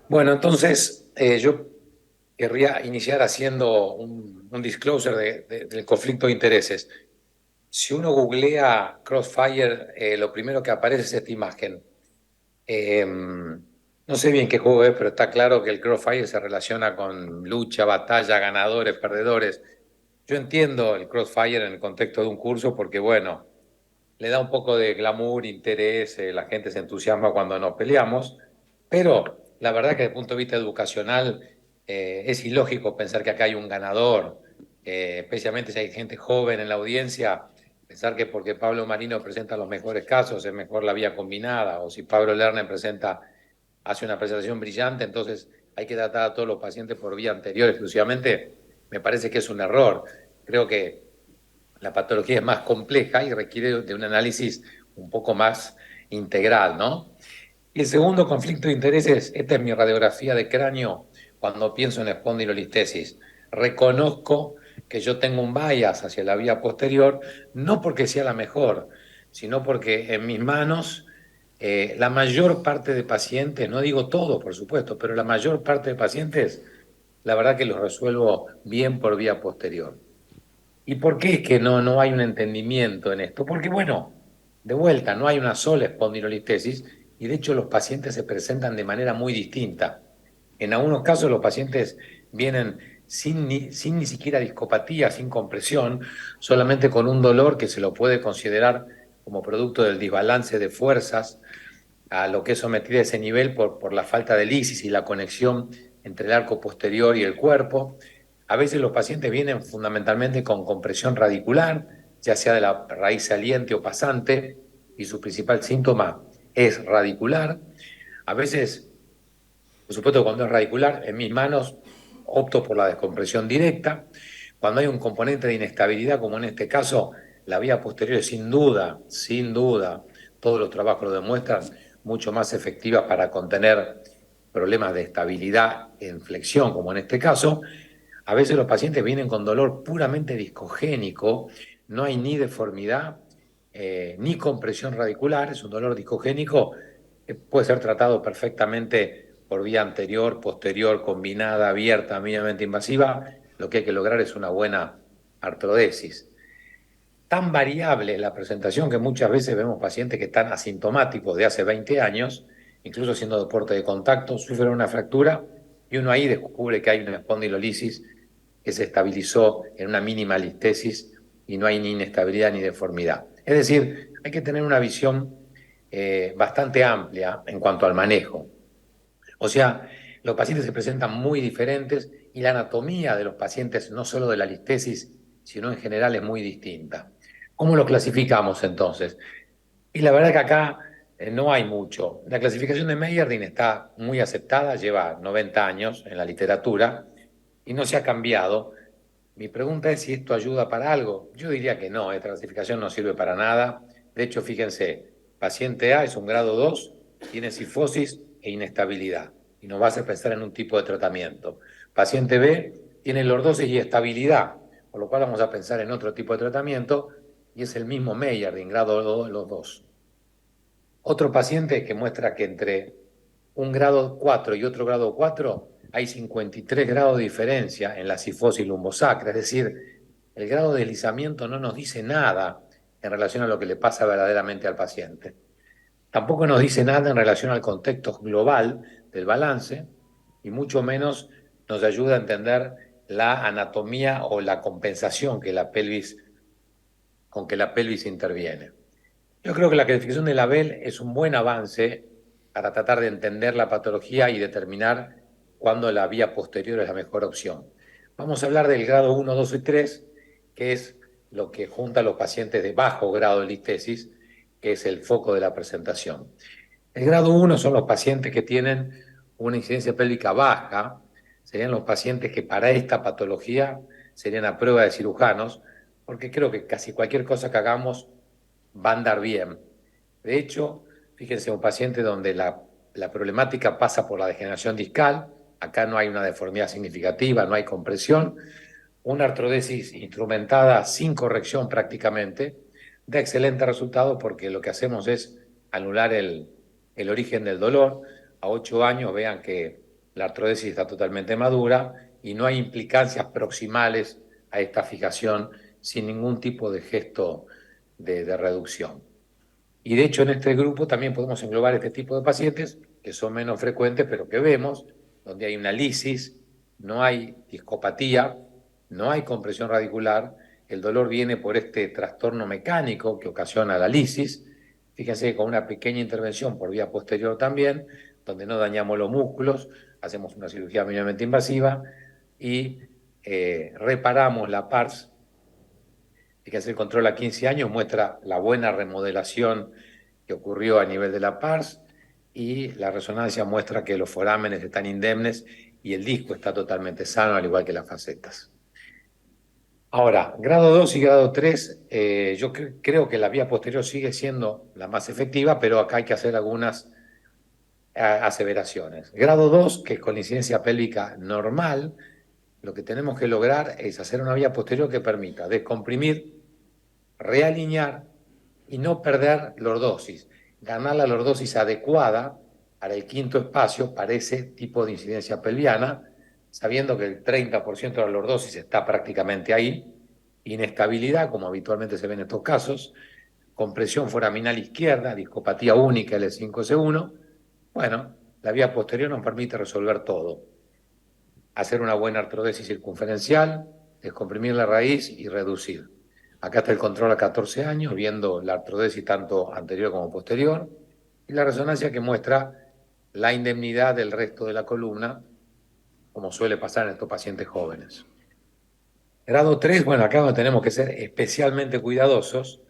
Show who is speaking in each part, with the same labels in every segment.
Speaker 1: Bueno, entonces yo querría iniciar haciendo un disclosure del conflicto de intereses. Si uno googlea Crossfire, lo primero que aparece es esta imagen. No sé bien qué juego es, pero está claro que el Crossfire se relaciona con lucha, batalla, ganadores, perdedores. Yo entiendo el Crossfire en el contexto de un curso porque, bueno, le da un poco de glamour, interés, la gente se entusiasma cuando nos peleamos, pero la verdad que desde el punto de vista educacional es ilógico pensar que acá hay un ganador, especialmente si hay gente joven en la audiencia, pensar que porque Pablo Marino presenta los mejores casos es mejor la vía combinada, o si Pablo Lerner hace una presentación brillante, entonces hay que tratar a todos los pacientes por vía anterior exclusivamente, me parece que es un error. Creo que la patología es más compleja y requiere de un análisis un poco más integral, ¿no? Y el segundo conflicto de intereses, esta es mi radiografía de cráneo cuando pienso en espondilolistesis. Reconozco que yo tengo un bias hacia la vía posterior, no porque sea la mejor, sino porque en mis manos la mayor parte de pacientes, no digo todos, por supuesto, pero la mayor parte de pacientes, la verdad que los resuelvo bien por vía posterior. ¿Y por qué es que no hay un entendimiento en esto? Porque, bueno, de vuelta, no hay una sola espondilolistesis y de hecho los pacientes se presentan de manera muy distinta. En algunos casos los pacientes vienen sin ni siquiera discopatía, sin compresión, solamente con un dolor que se lo puede considerar como producto del desbalance de fuerzas a lo que es sometida a ese nivel por la falta de lisis y la conexión entre el arco posterior y el cuerpo. A veces los pacientes vienen fundamentalmente con compresión radicular, ya sea de la raíz saliente o pasante, y su principal síntoma es radicular. A veces, por supuesto, cuando es radicular, en mis manos opto por la descompresión directa. Cuando hay un componente de inestabilidad, como en este caso, la vía posterior es sin duda, todos los trabajos lo demuestran, mucho más efectiva para contener problemas de estabilidad en flexión, como en este caso. A veces los pacientes vienen con dolor puramente discogénico, no hay ni deformidad ni compresión radicular, es un dolor discogénico que puede ser tratado perfectamente por vía anterior, posterior, combinada, abierta, mínimamente invasiva. Lo que hay que lograr es una buena artrodesis. Tan variable es la presentación que muchas veces vemos pacientes que están asintomáticos de hace 20 años, incluso haciendo deporte de contacto, sufren una fractura y uno ahí descubre que hay una espondilolisis que se estabilizó en una mínima listesis y no hay ni inestabilidad ni deformidad. Es decir, hay que tener una visión bastante amplia en cuanto al manejo. O sea, los pacientes se presentan muy diferentes y la anatomía de los pacientes, no solo de la listesis, sino en general es muy distinta. ¿Cómo lo clasificamos entonces? Y la verdad que acá no hay mucho. La clasificación de Meyerdin está muy aceptada, lleva 90 años en la literatura y no se ha cambiado. Mi pregunta es si esto ayuda para algo. Yo diría que no, esta clasificación no sirve para nada. De hecho, fíjense, paciente A es un grado 2, tiene cifosis e inestabilidad y nos va a hacer pensar en un tipo de tratamiento. Paciente B tiene lordosis y estabilidad, por lo cual vamos a pensar en otro tipo de tratamiento y es el mismo Meyerdin, grado 2, los dos. Otro paciente que muestra que entre un grado 4 y otro grado 4 hay 53 grados de diferencia en la cifosis lumbosacra, es decir, el grado de deslizamiento no nos dice nada en relación a lo que le pasa verdaderamente al paciente. Tampoco nos dice nada en relación al contexto global del balance y mucho menos nos ayuda a entender la anatomía o la compensación con que la pelvis interviene. Yo creo que la clasificación de Label es un buen avance para tratar de entender la patología y determinar cuándo la vía posterior es la mejor opción. Vamos a hablar del grado 1, 2 y 3, que es lo que junta a los pacientes de bajo grado de listesis, que es el foco de la presentación. El grado 1 son los pacientes que tienen una incidencia pélvica baja, serían los pacientes que para esta patología serían a prueba de cirujanos, porque creo que casi cualquier cosa que hagamos va a andar bien. De hecho, fíjense, un paciente donde la problemática pasa por la degeneración discal, acá no hay una deformidad significativa, no hay compresión, una artrodesis instrumentada sin corrección prácticamente, da excelente resultado porque lo que hacemos es anular el origen del dolor. A 8 años vean que la artrodesis está totalmente madura y no hay implicancias proximales a esta fijación sin ningún tipo de gesto de reducción. Y de hecho en este grupo también podemos englobar este tipo de pacientes que son menos frecuentes, pero que vemos, donde hay una lisis, no hay discopatía, no hay compresión radicular, el dolor viene por este trastorno mecánico que ocasiona la lisis. Fíjense, con una pequeña intervención por vía posterior también, donde no dañamos los músculos, hacemos una cirugía mínimamente invasiva y reparamos la pars. Fíjense, el control a 15 años muestra la buena remodelación que ocurrió a nivel de la pars y la resonancia muestra que los forámenes están indemnes y el disco está totalmente sano, al igual que las facetas. Ahora, grado 2 y grado 3, yo creo que la vía posterior sigue siendo la más efectiva, pero acá hay que hacer algunas aseveraciones. Grado 2, que es con incidencia pélvica normal, lo que tenemos que lograr es hacer una vía posterior que permita descomprimir, realinear y no perder lordosis, ganar la lordosis adecuada para el quinto espacio, para ese tipo de incidencia pelviana, sabiendo que el 30% de la lordosis está prácticamente ahí, inestabilidad, como habitualmente se ve en estos casos, compresión foraminal izquierda, discopatía única L5S1. Bueno, la vía posterior nos permite resolver todo. Hacer una buena artrodesis circunferencial, descomprimir la raíz y reducir. Acá está el control a 14 años, viendo la artrodesis tanto anterior como posterior, y la resonancia que muestra la indemnidad del resto de la columna, como suele pasar en estos pacientes jóvenes. Grado 3, bueno, acá donde tenemos que ser especialmente cuidadosos,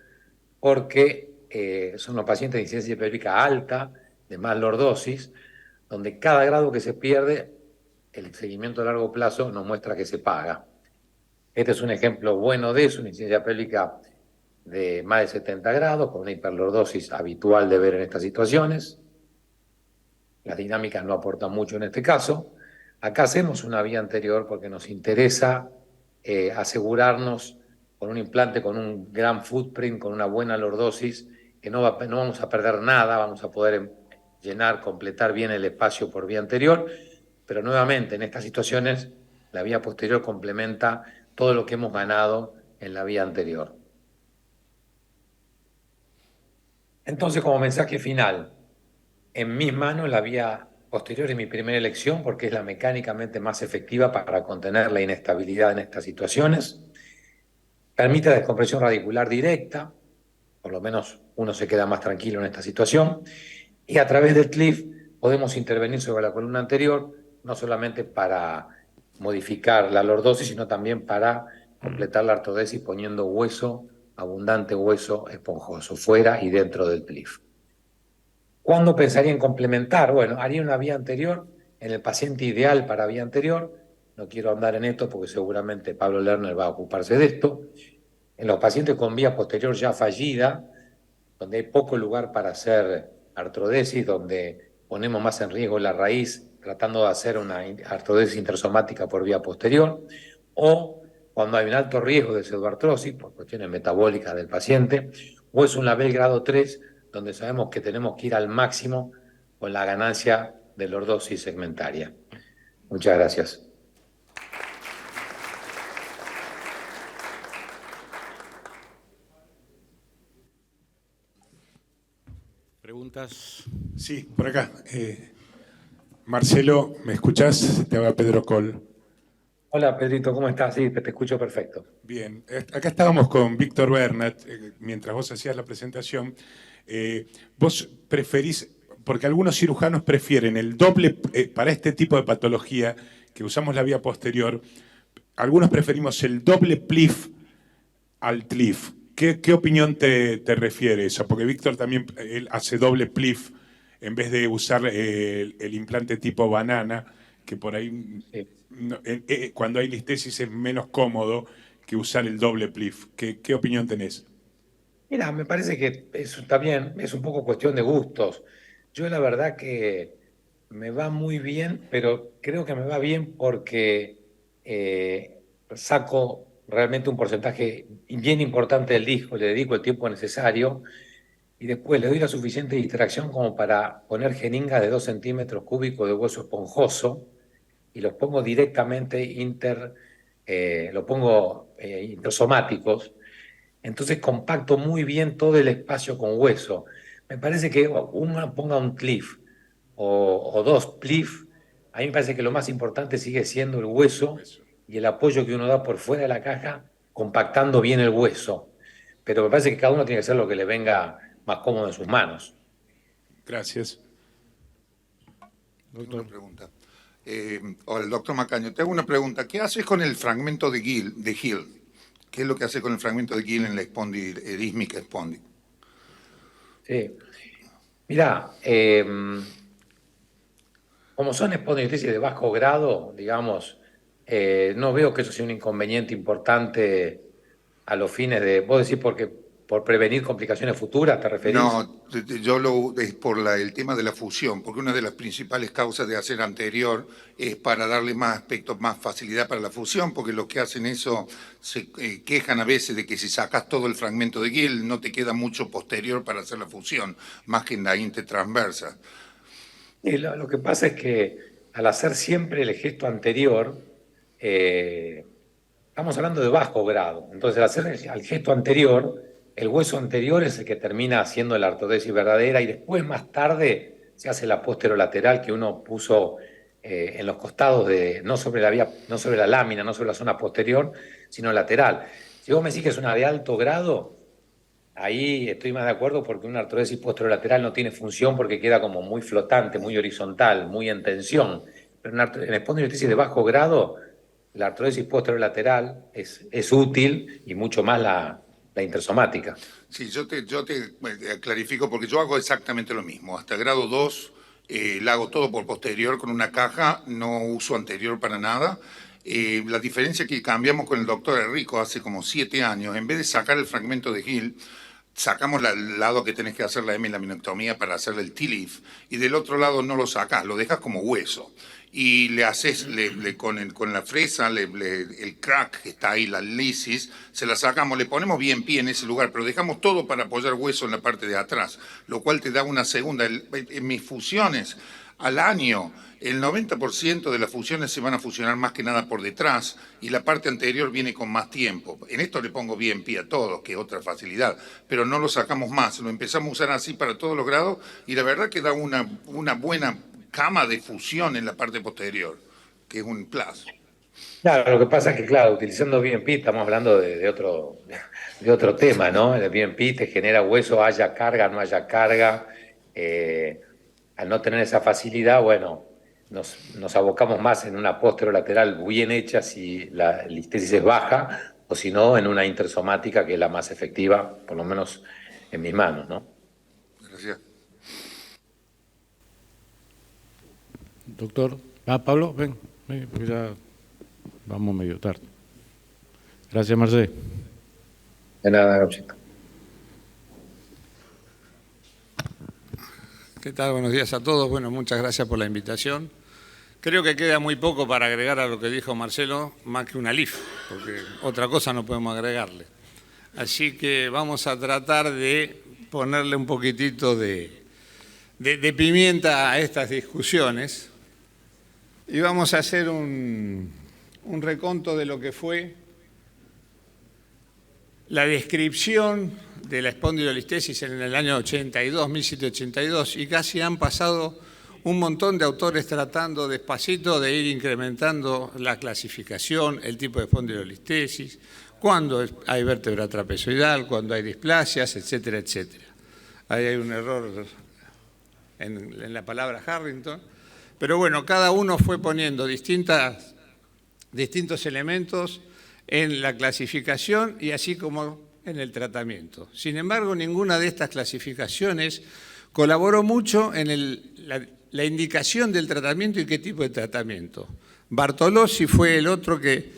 Speaker 1: porque son los pacientes de incidencia pélvica alta, de más lordosis, donde cada grado que se pierde, el seguimiento a largo plazo nos muestra que se paga. Este es un ejemplo bueno de eso, una incidencia pélvica de más de 70 grados, con una hiperlordosis habitual de ver en estas situaciones. Las dinámicas no aportan mucho en este caso. Acá hacemos una vía anterior porque nos interesa asegurarnos con un implante con un gran footprint, con una buena lordosis, que no vamos a perder nada, vamos a poder llenar, completar bien el espacio por vía anterior, pero nuevamente en estas situaciones la vía posterior complementa todo lo que hemos ganado en la vía anterior. Entonces, como mensaje final, en mis manos la vía posterior es mi primera elección porque es la mecánicamente más efectiva para contener la inestabilidad en estas situaciones. Permite descompresión radicular directa, por lo menos uno se queda más tranquilo en esta situación, y a través del CLIF podemos intervenir sobre la columna anterior, no solamente para modificar la lordosis, sino también para completar la artrodesis poniendo hueso, abundante hueso esponjoso, fuera y dentro del CLIF. ¿Cuándo pensaría en complementar? Bueno, haría una vía anterior en el paciente ideal para vía anterior. No quiero andar en esto porque seguramente Pablo Lerner va a ocuparse de esto. En los pacientes con vía posterior ya fallida, donde hay poco lugar para hacer artrodesis, donde ponemos más en riesgo la raíz tratando de hacer una artrodesis intersomática por vía posterior, o cuando hay un alto riesgo de pseudoartrosis por cuestiones metabólicas del paciente, o es un label grado 3, donde sabemos que tenemos que ir al máximo con la ganancia de lordosis segmentaria. Muchas gracias.
Speaker 2: ¿Preguntas?
Speaker 3: Sí, por acá. Marcelo, ¿me escuchás? Te habla Pedro Col.
Speaker 1: Hola Pedrito, ¿cómo estás? Sí, te escucho perfecto.
Speaker 3: Bien, acá estábamos con Víctor Bernat, mientras vos hacías la presentación. Vos preferís, porque algunos cirujanos prefieren el doble, para este tipo de patología que usamos la vía posterior, algunos preferimos el doble PLIF al TLIF. ¿Qué opinión te refiere eso? Porque Víctor también él hace doble PLIF en vez de usar el implante tipo banana, que por ahí
Speaker 1: Sí.
Speaker 3: cuando hay listesis es menos cómodo que usar el doble PLIF. ¿Qué opinión tenés?
Speaker 1: Mira, me parece que eso está bien, es un poco cuestión de gustos. Yo la verdad que me va muy bien, pero creo que me va bien porque saco realmente un porcentaje bien importante del disco, le dedico el tiempo necesario y después le doy la suficiente distracción como para poner jeringas de 2 centímetros cúbicos de hueso esponjoso, y los pongo directamente los pongo intersomáticos, entonces compacto muy bien todo el espacio con hueso. Me parece que uno ponga un cliff o dos cliff, a mí me parece que lo más importante sigue siendo el hueso y el apoyo que uno da por fuera de la caja, compactando bien el hueso. Pero me parece que cada uno tiene que hacer lo que le venga más cómodo en sus manos.
Speaker 3: Gracias.
Speaker 4: Tengo una pregunta. Hola, el doctor Macaño, te hago una pregunta. ¿Qué haces con el fragmento de Hill? ¿Qué es lo que hace con el fragmento de Hill en la espondilísmica espondil?
Speaker 1: Sí. Mirá, como son espondilitis de bajo grado, digamos, no veo que eso sea un inconveniente importante a los fines de, vos decís porque por prevenir complicaciones futuras, ¿te referís?
Speaker 4: No, es por el tema de la fusión, porque una de las principales causas de hacer anterior es para darle más aspecto, más facilidad para la fusión, porque los que hacen eso se quejan a veces de que si sacas todo el fragmento de Gill no te queda mucho posterior para hacer la fusión, más que en la intertransversa.
Speaker 1: Y lo que pasa es que al hacer siempre el gesto anterior, estamos hablando de bajo grado. Entonces, al hacer el gesto anterior, el hueso anterior es el que termina haciendo la ortodesis verdadera y después, más tarde, se hace la posterolateral que uno puso en los costados, no sobre la vía, no sobre la lámina, no sobre la zona posterior, sino lateral. Si vos me decís que es una de alto grado, ahí estoy más de acuerdo porque una artrodesis posterolateral no tiene función porque queda como muy flotante, muy horizontal, muy en tensión. Pero en espondilitis de bajo grado, la artrodesis posterolateral es útil y mucho más la intersomática.
Speaker 4: Sí, yo te clarifico porque yo hago exactamente lo mismo. Hasta grado 2 la hago todo por posterior con una caja, no uso anterior para nada. La diferencia que cambiamos con el doctor Enrico hace como 7 años, en vez de sacar el fragmento de Hill, sacamos el lado que tenés que hacer la hemilaminectomía para hacerle el T-leaf y del otro lado no lo sacás, lo dejas como hueso. Y le haces, con la fresa, el crack que está ahí, la lisis, se la sacamos, le ponemos bien pie en ese lugar, pero dejamos todo para apoyar hueso en la parte de atrás, lo cual te da una segunda. En mis fusiones, al año, el 90% de las fusiones se van a fusionar más que nada por detrás y la parte anterior viene con más tiempo. En esto le pongo bien pie a todos, que es otra facilidad, pero no lo sacamos más, lo empezamos a usar así para todos los grados y la verdad que da una buena cama de fusión en la parte posterior, que es un plus.
Speaker 1: Claro, lo que pasa es que, claro, utilizando BMP estamos hablando de otro tema, ¿no? El BMP te genera hueso, haya carga, no haya carga. Al no tener esa facilidad, bueno, nos abocamos más en una posterolateral bien hecha si la listesis es baja, o si no, en una intersomática que es la más efectiva, por lo menos en mis manos, ¿no?
Speaker 4: Gracias.
Speaker 2: Doctor. Pablo, ven, porque ya vamos medio tarde. Gracias, Marcé.
Speaker 1: De nada, Gauchito.
Speaker 5: ¿Qué tal? Buenos días a todos. Bueno, muchas gracias por la invitación. Creo que queda muy poco para agregar a lo que dijo Marcelo, más que una LIF, porque otra cosa no podemos agregarle. Así que vamos a tratar de ponerle un poquitito de pimienta a estas discusiones y vamos a hacer un reconto de lo que fue la descripción de la espondilolistesis en el año 82, 1782, y casi han pasado un montón de autores tratando despacito de ir incrementando la clasificación, el tipo de espondilolistesis, cuando hay vértebra trapezoidal, cuando hay displasias, etcétera, etcétera. Ahí hay un error en la palabra Harrington, pero bueno, cada uno fue poniendo distintos elementos en la clasificación y así como en el tratamiento. Sin embargo, ninguna de estas clasificaciones colaboró mucho en la indicación del tratamiento y qué tipo de tratamiento. Bartolozzi fue el otro que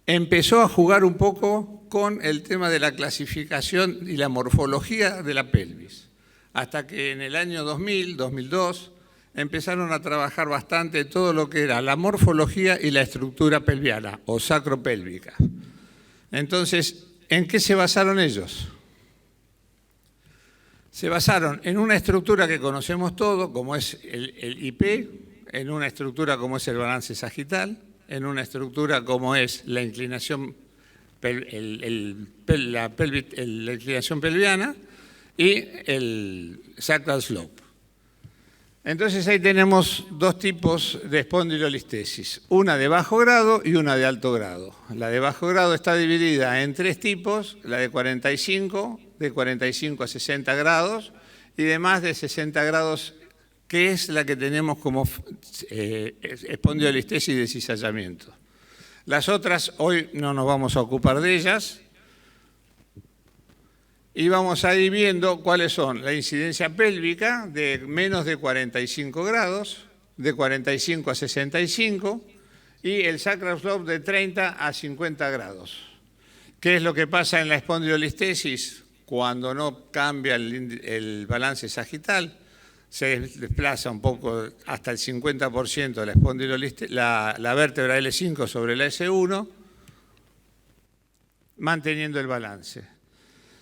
Speaker 5: empezó a jugar un poco con el tema de la clasificación y la morfología de la pelvis, hasta que en el año 2000, 2002, empezaron a trabajar bastante todo lo que era la morfología y la estructura pelviana o sacropélvica. Entonces, ¿en qué se basaron ellos? Se basaron en una estructura que conocemos todos, como es el IP, en una estructura como es el balance sagital, en una estructura como es la inclinación, la inclinación pelviana y el sacral slope. Entonces ahí tenemos dos tipos de espondilolistesis, una de bajo grado y una de alto grado. La de bajo grado está dividida en tres tipos, la de 45 a 60 grados y de más de 60 grados, que es la que tenemos como espondilolistesis de cizallamiento. Las otras hoy no nos vamos a ocupar de ellas. Y vamos a ir viendo cuáles son la incidencia pélvica de menos de 45 grados, de 45 a 65, y el sacral slope de 30 a 50 grados. ¿Qué es lo que pasa en la espondilolistesis? Cuando no cambia el balance sagital, se desplaza un poco hasta el 50% de la vértebra L5 sobre la S1, manteniendo el balance.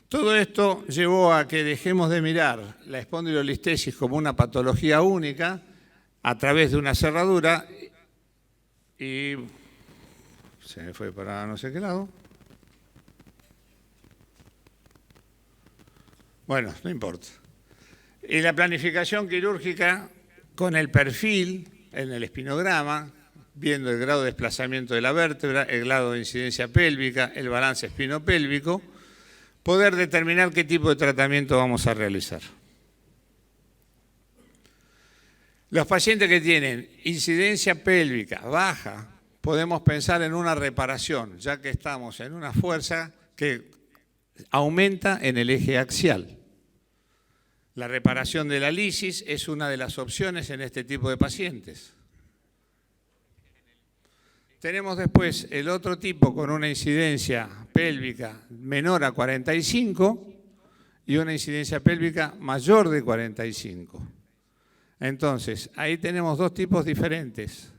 Speaker 5: Todo esto llevó a que dejemos de mirar la espondilolistesis como una patología única a través de una cerradura y se me fue para no sé qué lado. Bueno, no importa. Y la planificación quirúrgica con el perfil en el espinograma, viendo el grado de desplazamiento de la vértebra, el grado de incidencia pélvica, el balance espinopélvico, poder determinar qué tipo de tratamiento vamos a realizar. Los pacientes que tienen incidencia pélvica baja, podemos pensar en una reparación, ya que estamos en una fuerza que aumenta en el eje axial. La reparación de la lisis es una de las opciones en este tipo de pacientes. Tenemos después el otro tipo con una incidencia pélvica menor a 45 y una incidencia pélvica mayor de 45. Entonces, ahí tenemos dos tipos diferentes.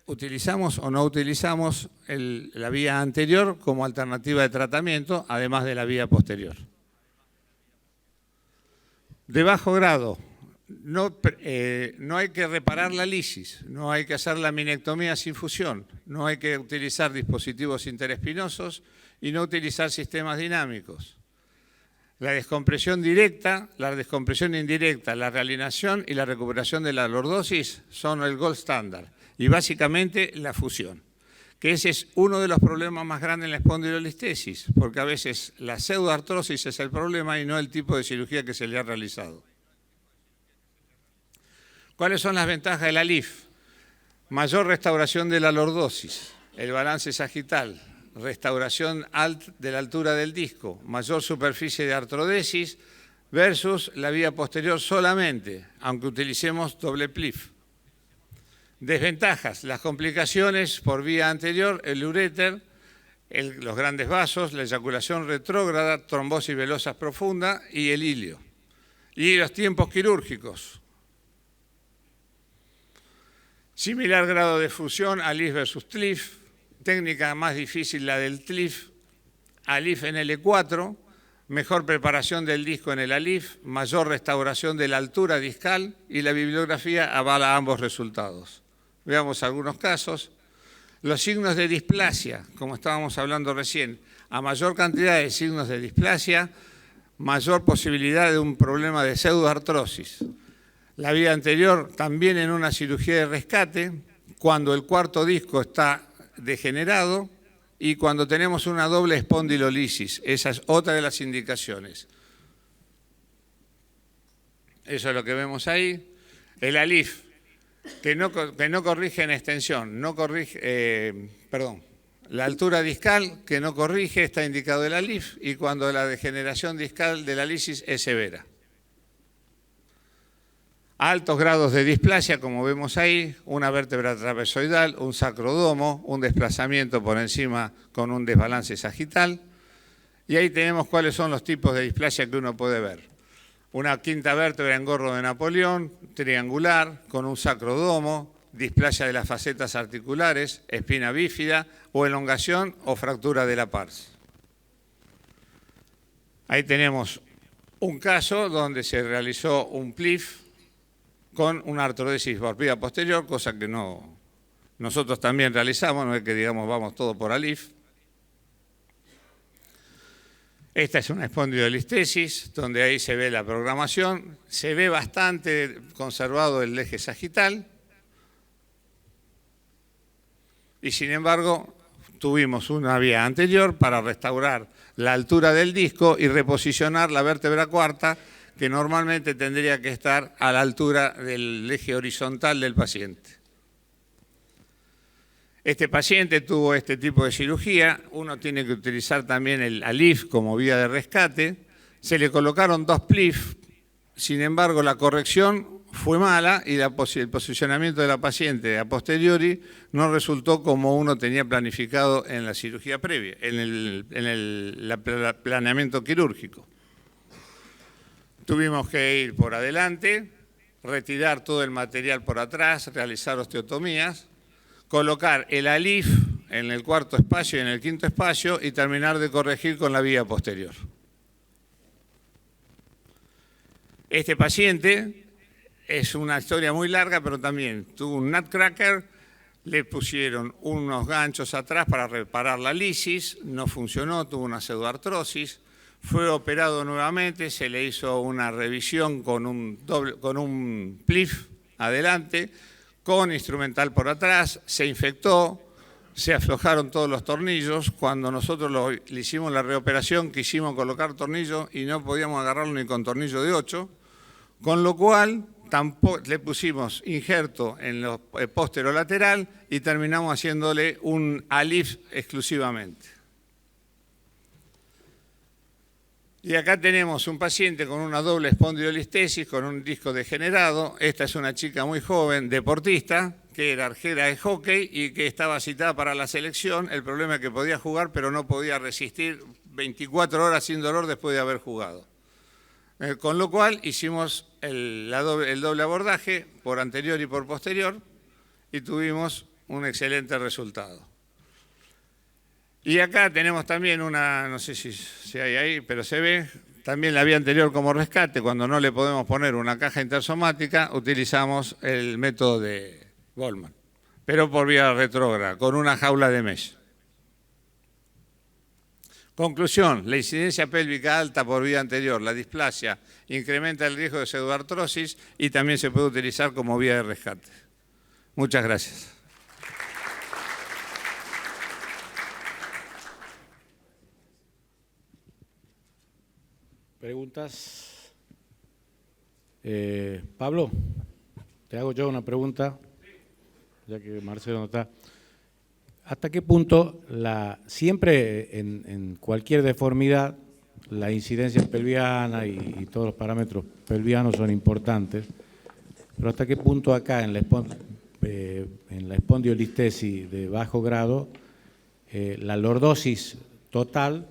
Speaker 5: Utilizamos o no utilizamos la vía anterior como alternativa de tratamiento, además de la vía posterior. De bajo grado, no hay que reparar la lisis, no hay que hacer la minectomía sin fusión, no hay que utilizar dispositivos interespinosos y no utilizar sistemas dinámicos. La descompresión directa, la descompresión indirecta, la realinación y la recuperación de la lordosis son el gold standard y básicamente la fusión, que ese es uno de los problemas más grandes en la espondilolistesis, porque a veces la pseudoartrosis es el problema y no el tipo de cirugía que se le ha realizado. ¿Cuáles son las ventajas de la LIF? Mayor restauración de la lordosis, el balance sagital, restauración de la altura del disco, mayor superficie de artrodesis versus la vía posterior solamente, aunque utilicemos doble PLIF. Desventajas, las complicaciones por vía anterior, el uréter, los grandes vasos, la eyaculación retrógrada, trombosis velosa profunda y el ilio. Y los tiempos quirúrgicos. Similar grado de fusión, ALIF versus TLIF, técnica más difícil la del TLIF, ALIF en L4, mejor preparación del disco en el ALIF, mayor restauración de la altura discal y la bibliografía avala ambos resultados. Veamos algunos casos. Los signos de displasia, como estábamos hablando recién, a mayor cantidad de signos de displasia, mayor posibilidad de un problema de pseudoartrosis. La vía anterior también en una cirugía de rescate, cuando el cuarto disco está degenerado y cuando tenemos una doble espondilolisis. Esa es otra de las indicaciones. Eso es lo que vemos ahí. El ALIF, que no corrige en extensión, la altura discal que no corrige, está indicado el ALIF, y cuando la degeneración discal de la lisis es severa. Altos grados de displasia, como vemos ahí, una vértebra trapezoidal, un sacrodomo, un desplazamiento por encima con un desbalance sagital. Y ahí tenemos cuáles son los tipos de displasia que uno puede ver. Una quinta vértebra en gorro de Napoleón, triangular, con un sacrodomo, displasia de las facetas articulares, espina bífida o elongación o fractura de la pars. Ahí tenemos un caso donde se realizó un PLIF con una artrodesis por vía posterior, cosa que nosotros también realizamos, no es que digamos vamos todo por ALIF. Esta es una espondilolistesis, donde ahí se ve la programación, se ve bastante conservado el eje sagital, y sin embargo tuvimos una vía anterior para restaurar la altura del disco y reposicionar la vértebra cuarta, que normalmente tendría que estar a la altura del eje horizontal del paciente. Este paciente tuvo este tipo de cirugía, uno tiene que utilizar también el ALIF como vía de rescate, se le colocaron 2 PLIF, sin embargo la corrección fue mala y el posicionamiento de la paciente a posteriori no resultó como uno tenía planificado en la cirugía previa, en el planeamiento quirúrgico. Tuvimos que ir por adelante, retirar todo el material por atrás, realizar osteotomías, colocar el ALIF en el cuarto espacio y en el quinto espacio y terminar de corregir con la vía posterior. Este paciente es una historia muy larga, pero también tuvo un nutcracker, le pusieron unos ganchos atrás para reparar la lisis, no funcionó, tuvo una pseudoartrosis, fue operado nuevamente, se le hizo una revisión con un PLIF adelante, con instrumental por atrás, se infectó, se aflojaron todos los tornillos. Cuando nosotros le hicimos la reoperación, quisimos colocar tornillos y no podíamos agarrarlo ni con tornillo de 8, con lo cual tampoco le pusimos injerto en el posterolateral y terminamos haciéndole un ALIF exclusivamente. Y acá tenemos un paciente con una doble espondilolistesis, con un disco degenerado. Esta es una chica muy joven, deportista, que era arquera de hockey y que estaba citada para la selección. El problema es que podía jugar, pero no podía resistir 24 horas sin dolor después de haber jugado. Con lo cual hicimos el doble abordaje por anterior y por posterior y tuvimos un excelente resultado. Y acá tenemos también una, no sé si hay ahí, pero se ve, también la vía anterior como rescate. Cuando no le podemos poner una caja intersomática, utilizamos el método de Goldman, pero por vía retrógrada, con una jaula de mesh. Conclusión, la incidencia pélvica alta por vía anterior, la displasia, incrementa el riesgo de pseudoartrosis y también se puede utilizar como vía de rescate. Muchas gracias.
Speaker 2: ¿Preguntas? Pablo, te hago yo una pregunta, ya que Marcelo no está. ¿Hasta qué punto siempre en cualquier deformidad la incidencia pelviana y todos los parámetros pelvianos son importantes, pero hasta qué punto acá en la espondilolistesis de bajo grado la lordosis total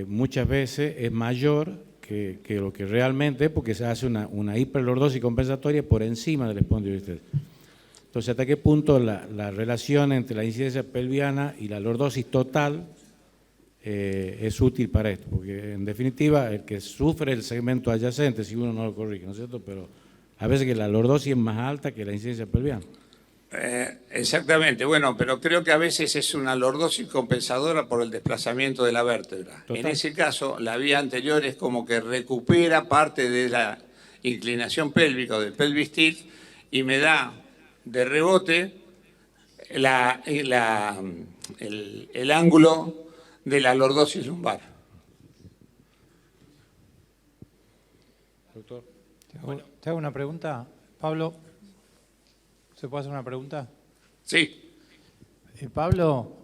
Speaker 2: muchas veces es mayor que lo que realmente es, porque se hace una hiperlordosis compensatoria por encima de la espondilolistesis? Entonces, ¿hasta qué punto la relación entre la incidencia pelviana y la lordosis total es útil para esto? Porque, en definitiva, el que sufre el segmento adyacente, si uno no lo corrige, ¿no es cierto? Pero a veces que la lordosis es más alta que la incidencia pelviana.
Speaker 5: Exactamente, bueno, pero creo que a veces es una lordosis compensadora por el desplazamiento de la vértebra. Total. En ese caso, la vía anterior es como que recupera parte de la inclinación pélvica o del pelvis tilt y me da de rebote el ángulo de la lordosis lumbar.
Speaker 2: Doctor.
Speaker 6: Te hago una pregunta, Pablo. ¿Se puede hacer una pregunta?
Speaker 5: Sí.
Speaker 6: Pablo,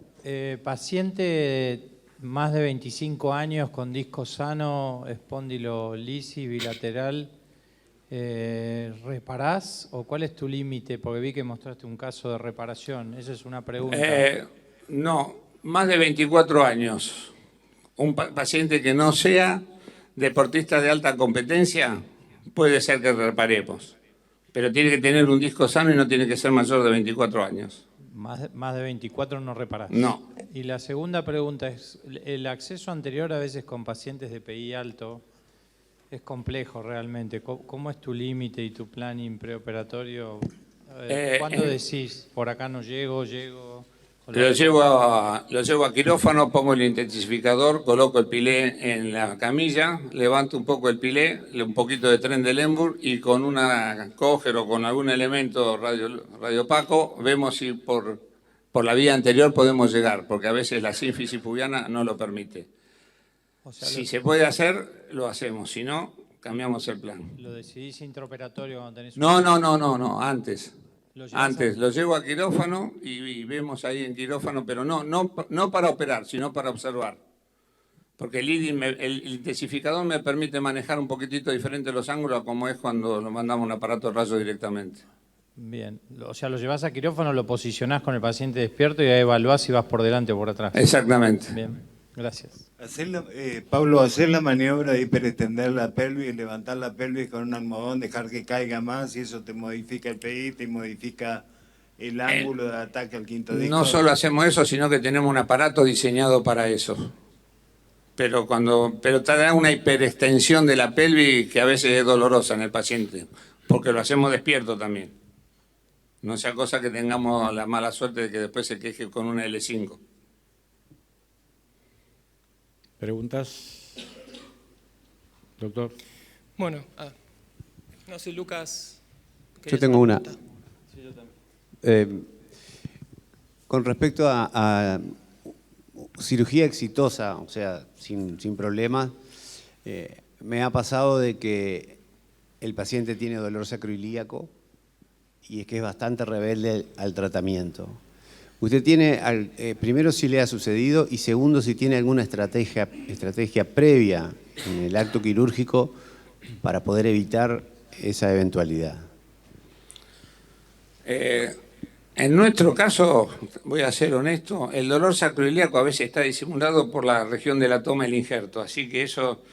Speaker 6: paciente más de 25 años con disco sano, espondilolisis bilateral, ¿reparás o cuál es tu límite? Porque vi que mostraste un caso de reparación. Esa es una pregunta.
Speaker 5: No, más de 24 años. Un paciente que no sea deportista de alta competencia, puede ser que reparemos. Pero tiene que tener un disco sano y no tiene que ser mayor de 24 años.
Speaker 6: Más de 24 no reparás.
Speaker 5: No.
Speaker 6: Y la segunda pregunta es, el acceso anterior a veces con pacientes de PI alto es complejo realmente. ¿Cómo es tu límite y tu planning preoperatorio? ¿Cuándo decís, por acá no llego?
Speaker 5: Lo llevo a quirófano, pongo el intensificador, coloco el pilé en la camilla, levanto un poco el pilé, un poquito de tren de Lemberg y con una coger o con algún elemento radiopaco vemos si por la vía anterior podemos llegar, porque a veces la sínfisis pubiana no lo permite.
Speaker 6: O sea,
Speaker 5: Si se puede hacer, lo hacemos, si no, cambiamos el plan.
Speaker 6: ¿Lo decidís intraoperatorio cuando tenés
Speaker 5: No, antes.
Speaker 6: ¿Lo llevas
Speaker 5: Antes, lo llevo a quirófano y vemos ahí en quirófano, pero no para operar, sino para observar. Porque el intensificador me permite manejar un poquitito diferente los ángulos como es cuando lo mandamos a un aparato de rayo directamente.
Speaker 6: Bien, o sea, lo llevas a quirófano, lo posicionás con el paciente despierto y ahí evaluás si vas por delante o por atrás.
Speaker 5: Exactamente.
Speaker 6: Bien, gracias.
Speaker 7: Pablo, hacer la maniobra de hiperextender la pelvis, levantar la pelvis con un almohadón, dejar que caiga más y eso te modifica el PI, te modifica el ángulo de ataque al quinto disco.
Speaker 5: No solo hacemos eso, sino que tenemos un aparato diseñado para eso. Pero te da una hiperextensión de la pelvis que a veces es dolorosa en el paciente, porque lo hacemos despierto también. No sea cosa que tengamos la mala suerte de que después se queje con una L5.
Speaker 2: ¿Preguntas? Doctor.
Speaker 8: Bueno, no sé, Lucas.
Speaker 9: Yo tengo una. Sí, yo también. Con respecto a cirugía exitosa, o sea, sin problemas, me ha pasado de que el paciente tiene dolor sacroilíaco y es que es bastante rebelde al tratamiento. Usted tiene, primero, si le ha sucedido y segundo, si tiene alguna estrategia previa en el acto quirúrgico para poder evitar esa eventualidad.
Speaker 5: En nuestro caso, voy a ser honesto, el dolor sacroilíaco a veces está disimulado por la región de la toma del injerto, así que eso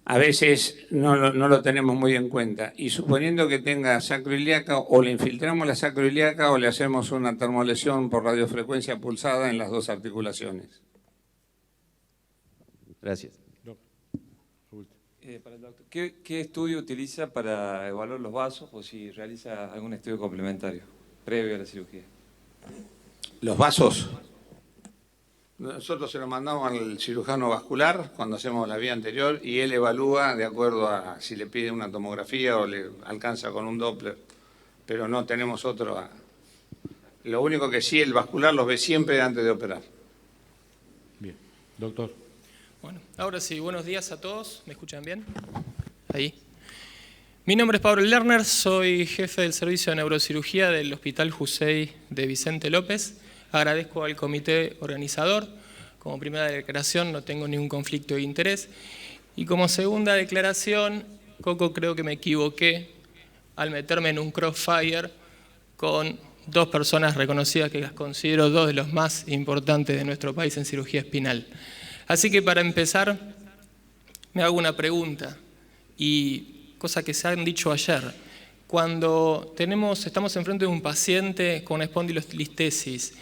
Speaker 5: a veces no lo tenemos muy en cuenta. Y suponiendo que tenga sacroilíaca, o le infiltramos la sacroilíaca o le hacemos una termolesión por radiofrecuencia pulsada en las dos articulaciones.
Speaker 9: Gracias.
Speaker 10: Para el doctor, ¿qué estudio utiliza para evaluar los vasos o si realiza algún estudio complementario previo a la cirugía?
Speaker 5: ¿Los vasos? Nosotros se lo mandamos al cirujano vascular cuando hacemos la vía anterior y él evalúa de acuerdo a si le pide una tomografía o le alcanza con un Doppler, pero no tenemos otro. Lo único que sí, el vascular los ve siempre antes de operar.
Speaker 2: Bien. Doctor.
Speaker 8: Bueno, ahora sí, buenos días a todos. ¿Me escuchan bien? Ahí. Mi nombre es Pablo Lerner, soy jefe del servicio de neurocirugía del Hospital Jusey de Vicente López. Agradezco al comité organizador. Como primera declaración no tengo ningún conflicto de interés. Y como segunda declaración, Coco, creo que me equivoqué al meterme en un crossfire con dos personas reconocidas que las considero dos de los más importantes de nuestro país en cirugía espinal. Así que para empezar, me hago una pregunta, y cosa que se han dicho ayer. Cuando estamos enfrente de un paciente con espondilolistesis,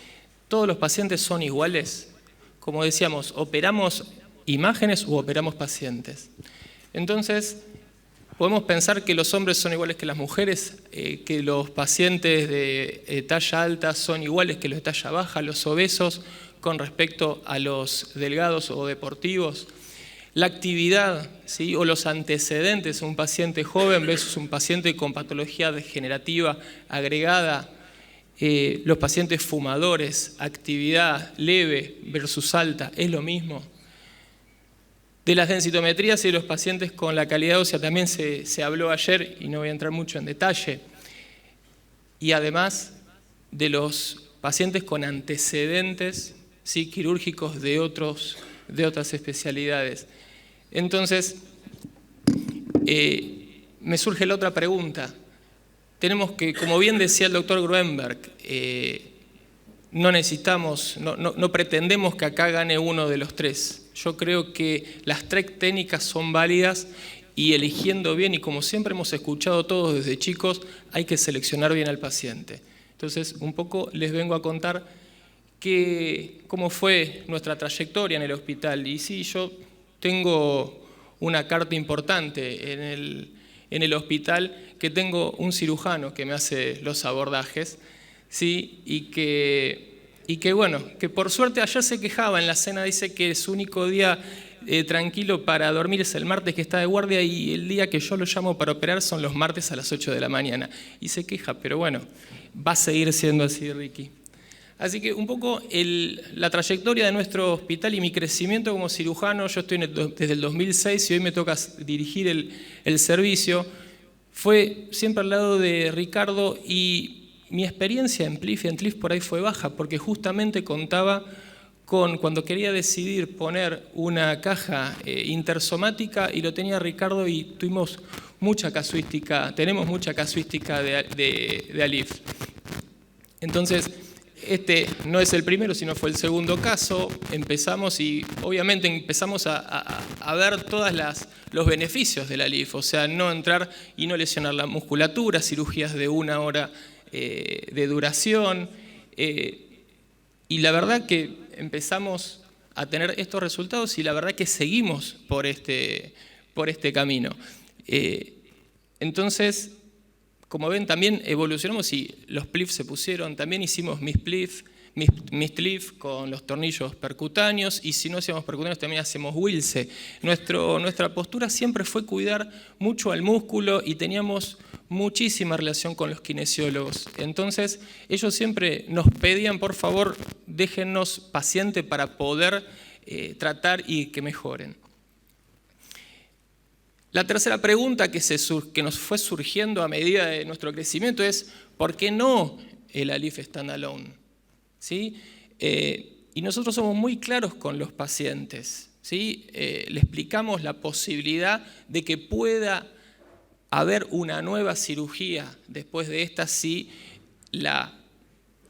Speaker 8: ¿todos los pacientes son iguales? Como decíamos, ¿operamos imágenes u operamos pacientes? Entonces, podemos pensar que los hombres son iguales que las mujeres, que los pacientes de talla alta son iguales que los de talla baja, los obesos, con respecto a los delgados o deportivos. La actividad, ¿sí?, o los antecedentes de un paciente joven versus un paciente con patología degenerativa agregada, los pacientes fumadores, actividad leve versus alta, ¿es lo mismo? De las densitometrías y de los pacientes con la calidad ósea también se habló ayer y no voy a entrar mucho en detalle. Y además de los pacientes con antecedentes, ¿sí?, quirúrgicos de otras especialidades. Entonces, me surge la otra pregunta. Tenemos que, como bien decía el doctor Gruenberg, no pretendemos que acá gane uno de los tres. Yo creo que las tres técnicas son válidas y eligiendo bien, y como siempre hemos escuchado todos desde chicos, hay que seleccionar bien al paciente. Entonces, un poco les vengo a contar cómo fue nuestra trayectoria en el hospital. Y sí, yo tengo una carta importante en el hospital, que tengo un cirujano que me hace los abordajes, ¿sí? y que bueno, que por suerte ayer se quejaba en la cena, dice que su único día tranquilo para dormir es el martes que está de guardia, y el día que yo lo llamo para operar son los martes a las 8 de la mañana. Y se queja, pero bueno, va a seguir siendo así, Ricky. Así que un poco la trayectoria de nuestro hospital y mi crecimiento como cirujano, yo estoy desde el 2006 y hoy me toca dirigir el servicio, fue siempre al lado de Ricardo, y mi experiencia en PLIF y en TLIF por ahí fue baja, porque justamente contaba con, cuando quería decidir poner una caja intersomática, y lo tenía Ricardo, y tuvimos mucha casuística, tenemos mucha casuística de ALIF. Entonces, este no es el primero, sino fue el segundo caso. Empezamos y obviamente empezamos a ver todos los beneficios de la ALIF, o sea, no entrar y no lesionar la musculatura, cirugías de 1 hora de duración, y la verdad que empezamos a tener estos resultados, y la verdad que seguimos por este camino. Entonces, como ven, también evolucionamos y los PLIF se pusieron, también hicimos mis TLIF con los tornillos percutáneos, y si no hacíamos percutáneos también hacemos Wilce. Nuestra postura siempre fue cuidar mucho al músculo, y teníamos muchísima relación con los kinesiólogos. Entonces, ellos siempre nos pedían, por favor, déjennos paciente para poder tratar y que mejoren. La tercera pregunta que nos fue surgiendo a medida de nuestro crecimiento es, ¿por qué no el ALIF standalone? ¿Sí? Y nosotros somos muy claros con los pacientes, ¿sí? Le explicamos la posibilidad de que pueda haber una nueva cirugía después de esta si la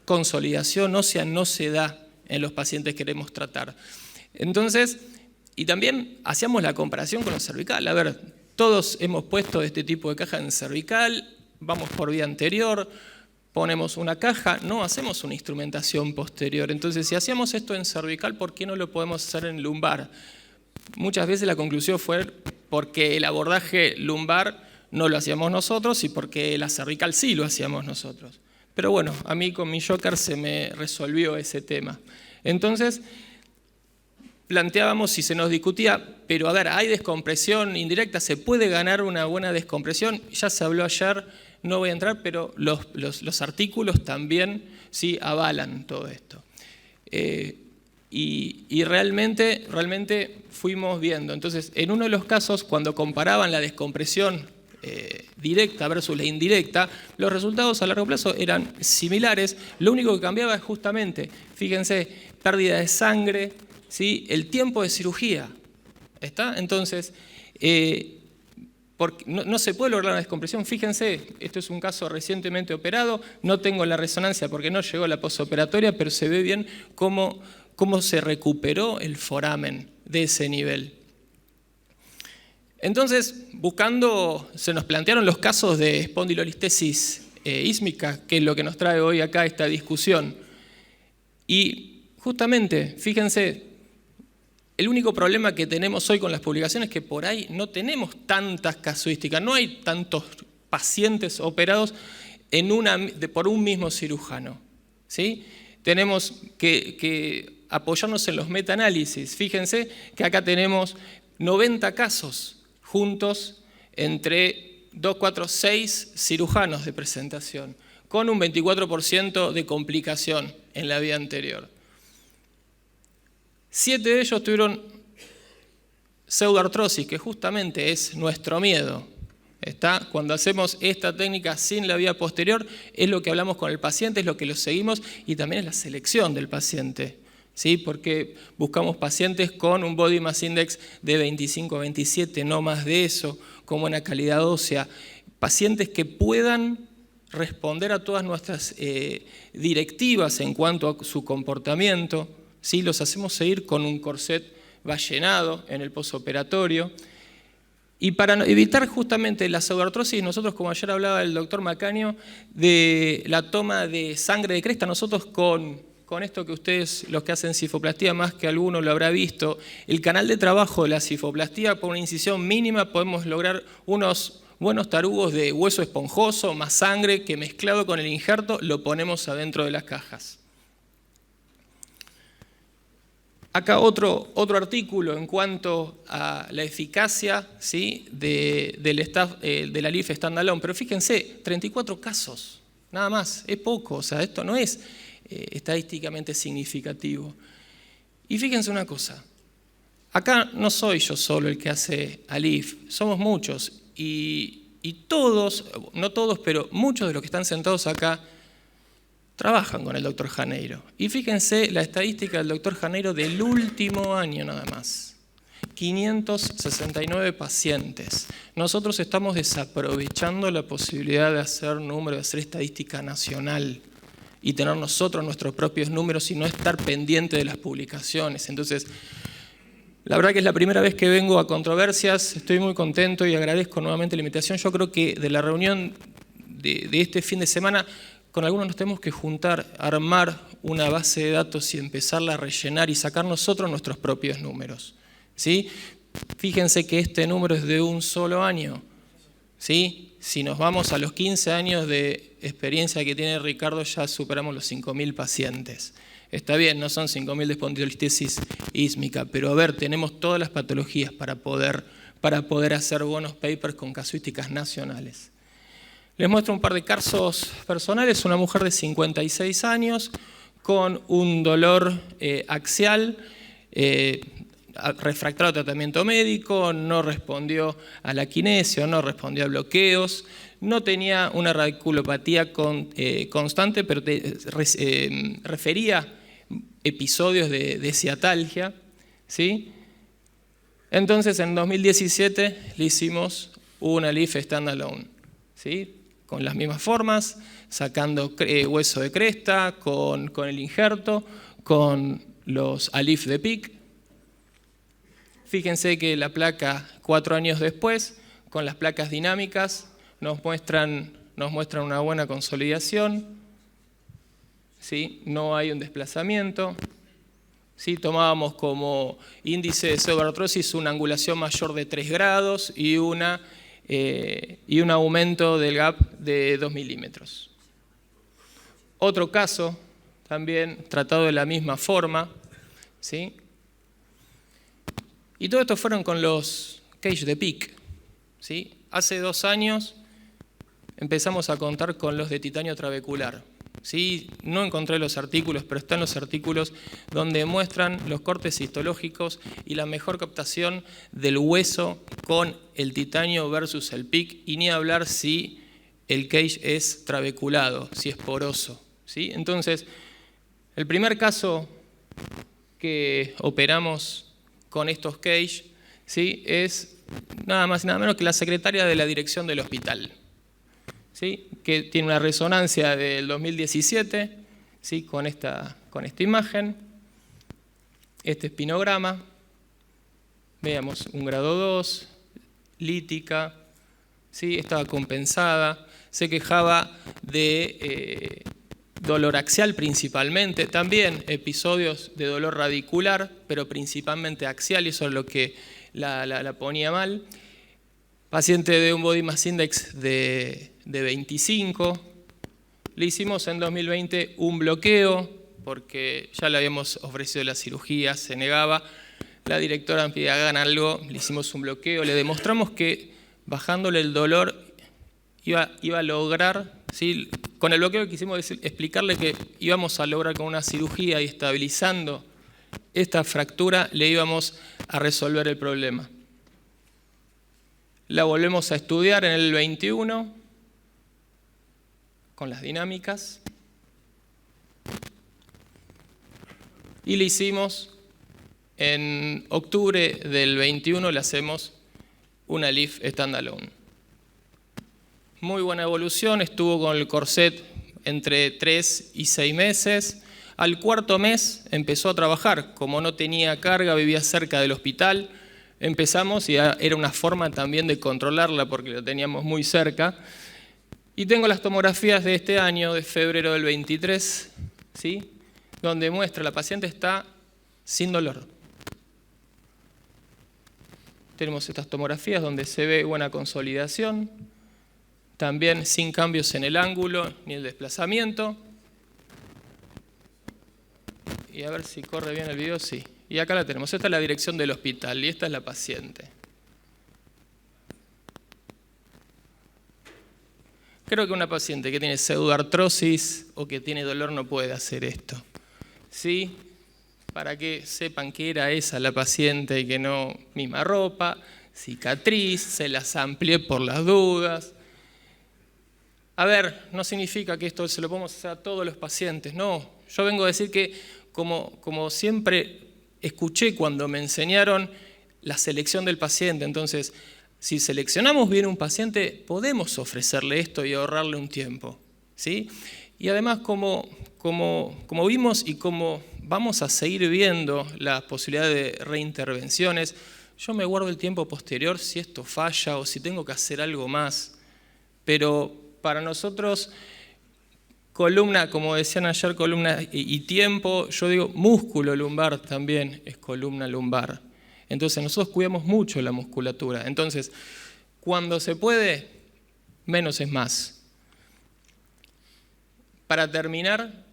Speaker 8: consolidación ósea no se da en los pacientes que queremos tratar. Entonces, y también hacíamos la comparación con lo cervical. A ver, todos hemos puesto este tipo de caja en cervical, vamos por vía anterior, ponemos una caja, no hacemos una instrumentación posterior. Entonces, si hacíamos esto en cervical, ¿por qué no lo podemos hacer en lumbar? Muchas veces la conclusión fue porque el abordaje lumbar no lo hacíamos nosotros y porque la cervical sí lo hacíamos nosotros. Pero bueno, a mí con mi Joker se me resolvió ese tema. Entonces, planteábamos y se nos discutía, pero a ver, ¿hay descompresión indirecta? ¿Se puede ganar una buena descompresión? Ya se habló ayer, no voy a entrar, pero los artículos también sí avalan todo esto. Y realmente fuimos viendo. Entonces, en uno de los casos, cuando comparaban la descompresión directa versus la indirecta, los resultados a largo plazo eran similares. Lo único que cambiaba es justamente, fíjense, pérdida de sangre, ¿sí? El tiempo de cirugía. ¿Está? Entonces, no se puede lograr una descompresión. Fíjense, esto es un caso recientemente operado, no tengo la resonancia porque no llegó la posoperatoria, pero se ve bien cómo se recuperó el foramen de ese nivel. Entonces, se nos plantearon los casos de espondilolistesis ísmica, que es lo que nos trae hoy acá esta discusión. Y justamente, fíjense, el único problema que tenemos hoy con las publicaciones es que por ahí no tenemos tantas casuísticas, no hay tantos pacientes operados por un mismo cirujano, ¿sí? Tenemos que apoyarnos en los metaanálisis. Fíjense que acá tenemos 90 casos juntos entre 2, 4, 6 cirujanos de presentación, con un 24% de complicación en la vida anterior. 7 de ellos tuvieron pseudoartrosis, que justamente es nuestro miedo. ¿Está? Cuando hacemos esta técnica sin la vía posterior, es lo que hablamos con el paciente, es lo que lo seguimos, y también es la selección del paciente, ¿sí? Porque buscamos pacientes con un Body Mass Index de 25 a 27, no más de eso, con buena calidad ósea. Pacientes que puedan responder a todas nuestras directivas en cuanto a su comportamiento, ¿sí? Los hacemos seguir con un corset ballenado en el posoperatorio. Y para evitar justamente la pseudoartrosis, nosotros, como ayer hablaba el doctor Macaño, de la toma de sangre de cresta, nosotros con con esto que ustedes, los que hacen cifoplastía, más que alguno lo habrá visto, el canal de trabajo de la cifoplastía, por una incisión mínima podemos lograr unos buenos tarugos de hueso esponjoso, más sangre, que mezclado con el injerto lo ponemos adentro de las cajas. Acá otro artículo en cuanto a la eficacia, ¿sí?, de la LIF standalone, pero fíjense, 34 casos, nada más, es poco, o sea, esto no es estadísticamente significativo. Y fíjense una cosa, acá no soy yo solo el que hace ALIF, somos muchos, y todos, no todos, pero muchos de los que están sentados acá, trabajan con el doctor Janeiro. Y fíjense la estadística del doctor Janeiro del último año nada más. 569 pacientes. Nosotros estamos desaprovechando la posibilidad de hacer número, de hacer estadística nacional y tener nosotros nuestros propios números y no estar pendiente de las publicaciones. Entonces, la verdad que es la primera vez que vengo a Controversias, estoy muy contento y agradezco nuevamente la invitación. Yo creo que de la reunión de este fin de semana, con algunos nos tenemos que juntar, armar una base de datos y empezarla a rellenar y sacar nosotros nuestros propios números, ¿sí? Fíjense que este número es de un solo año, ¿sí? Si nos vamos a los 15 años de experiencia que tiene Ricardo, ya superamos los 5.000 pacientes. Está bien, no son 5.000 de espondilolistesis ísmica, pero a ver, tenemos todas las patologías para poder hacer buenos papers con casuísticas nacionales. Les muestro un par de casos personales. Una mujer de 56 años con un dolor axial, refractario a tratamiento médico, no respondió a la kinesio, no respondió a bloqueos, no tenía una radiculopatía constante, pero refería episodios de ciatalgia, ¿sí? Entonces en 2017 le hicimos una LIF standalone, ¿sí?, con las mismas formas, sacando hueso de cresta, con el injerto, con los ALIF de PIC. Fíjense que la placa 4 años después, con las placas dinámicas, nos muestran una buena consolidación, ¿sí? No hay un desplazamiento, ¿sí? Tomábamos como índice de pseudoartrosis una angulación mayor de 3 grados y un aumento del gap de 2 milímetros. Otro caso, también tratado de la misma forma, ¿sí? Y todo esto fueron con los cage de PIC, ¿sí? Hace 2 años empezamos a contar con los de titanio trabecular, ¿sí? No encontré los artículos, pero están los artículos donde muestran los cortes histológicos y la mejor captación del hueso con el titanio versus el PIC, y ni hablar si el cage es trabeculado, si es poroso, ¿sí? Entonces, el primer caso que operamos con estos cage, ¿sí?, es nada más y nada menos que la secretaria de la dirección del hospital, ¿sí?, que tiene una resonancia del 2017, ¿sí?, con esta imagen, este espinograma, veamos un grado 2, lítica, ¿sí?, estaba compensada, se quejaba de dolor axial principalmente, también episodios de dolor radicular, pero principalmente axial, y eso es lo que la ponía mal. Paciente de un Body Mass Index de 25. Le hicimos en 2020 un bloqueo, porque ya le habíamos ofrecido la cirugía, se negaba. La directora me pidió hagan algo, le hicimos un bloqueo, le demostramos que bajándole el dolor iba a lograr, ¿sí? Con el bloqueo quisimos explicarle que íbamos a lograr con una cirugía y estabilizando esta fractura le íbamos a resolver el problema. La volvemos a estudiar en el 21 con las dinámicas y le hicimos en octubre del 21, le hacemos una LIF standalone. Muy buena evolución, estuvo con el corset entre 3 y 6 meses. Al 4.º mes empezó a trabajar, como no tenía carga, vivía cerca del hospital. Empezamos y era una forma también de controlarla porque la teníamos muy cerca. Y tengo las tomografías de este año, de febrero del 23, ¿sí?, donde muestra la paciente está sin dolor. Tenemos estas tomografías donde se ve buena consolidación, también sin cambios en el ángulo ni el desplazamiento. Y a ver si corre bien el video, sí. Y acá la tenemos, esta es la dirección del hospital y esta es la paciente. Creo que una paciente que tiene pseudoartrosis o que tiene dolor no puede hacer esto. ¿Sí? Para que sepan que era esa la paciente y que no misma ropa, cicatriz, se las amplié por las dudas. A ver, no significa que esto se lo podemos hacer a todos los pacientes, no. Yo vengo a decir que, como siempre escuché cuando me enseñaron la selección del paciente, entonces, si seleccionamos bien un paciente, podemos ofrecerle esto y ahorrarle un tiempo, ¿sí? Y además, como vimos y como vamos a seguir viendo la posibilidad de reintervenciones, yo me guardo el tiempo posterior si esto falla o si tengo que hacer algo más. Pero para nosotros, columna, como decían ayer, columna y tiempo, yo digo músculo lumbar también es columna lumbar. Entonces nosotros cuidamos mucho la musculatura. Entonces, cuando se puede, menos es más. Para terminar,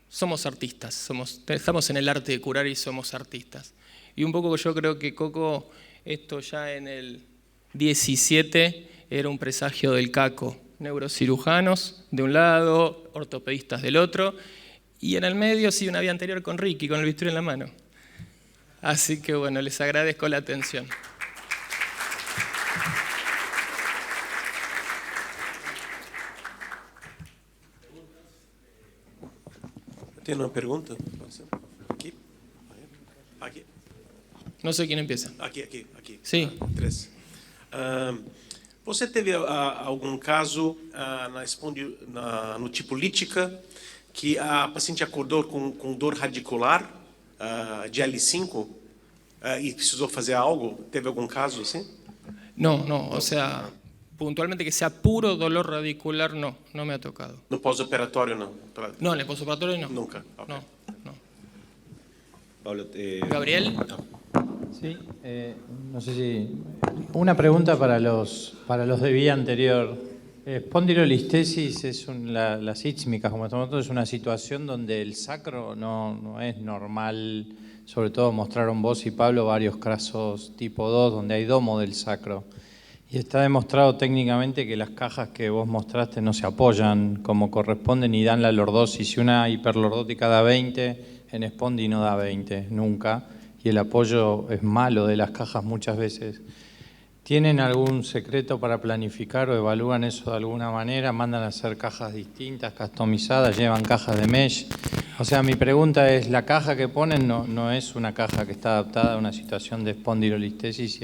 Speaker 8: somos artistas, estamos en el arte de curar y somos artistas. Y un poco yo creo que Coco, esto ya en el 17 era un presagio del caco. Neurocirujanos de un lado, ortopedistas del otro, y en el medio sí una vía anterior con Ricky, con el bisturí en la mano. Así que bueno, les agradezco la atención.
Speaker 11: ¿Tiene una pregunta? Aquí. Aquí.
Speaker 8: No sé quién empieza.
Speaker 11: Aquí.
Speaker 8: Sí.
Speaker 11: 3. Você teve algum caso no tipo lítica que a paciente acordou com dor radicular de L5 e precisou fazer algo? ¿Teve algún caso así?
Speaker 8: No, o sea, puntualmente que sea puro dolor radicular, no me ha tocado.
Speaker 11: No posoperatorio no?
Speaker 8: No, en el posoperatorio no.
Speaker 11: Nunca. Okay.
Speaker 8: No.
Speaker 9: Pablo,
Speaker 8: ¿Gabriel?
Speaker 6: Sí, no sé si... Una pregunta para los de vía anterior. Espondilolistesis es las sísmicas, como estamos nosotros, es una situación donde el sacro no es normal. Sobre todo mostraron vos y Pablo varios casos tipo 2 donde hay domo del sacro. Y está demostrado técnicamente que las cajas que vos mostraste no se apoyan como corresponden y dan la lordosis. Si una hiperlordótica da 20, en Spondi no da 20, nunca. Y el apoyo es malo de las cajas muchas veces. ¿Tienen algún secreto para planificar o evalúan eso de alguna manera? ¿Mandan a hacer cajas distintas, customizadas, llevan cajas de mesh? O sea, mi pregunta es, ¿la caja que ponen no es una caja que está adaptada a una situación de espondilolistesis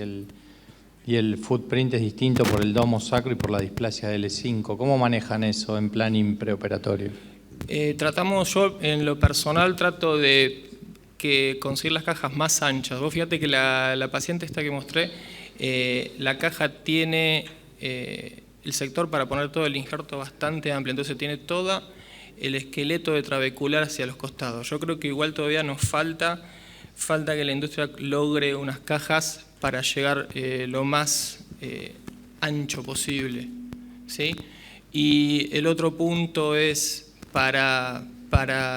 Speaker 6: y el footprint es distinto por el domo sacro y por la displasia de L5? ¿Cómo manejan eso en planning preoperatorio?
Speaker 8: Yo en lo personal trato de conseguir las cajas más anchas. Vos fíjate que la paciente esta que mostré, la caja tiene el sector para poner todo el injerto bastante amplio, entonces tiene todo el esqueleto de trabecular hacia los costados. Yo creo que igual todavía nos falta que la industria logre unas cajas para llegar lo más ancho posible, ¿sí? Y el otro punto es para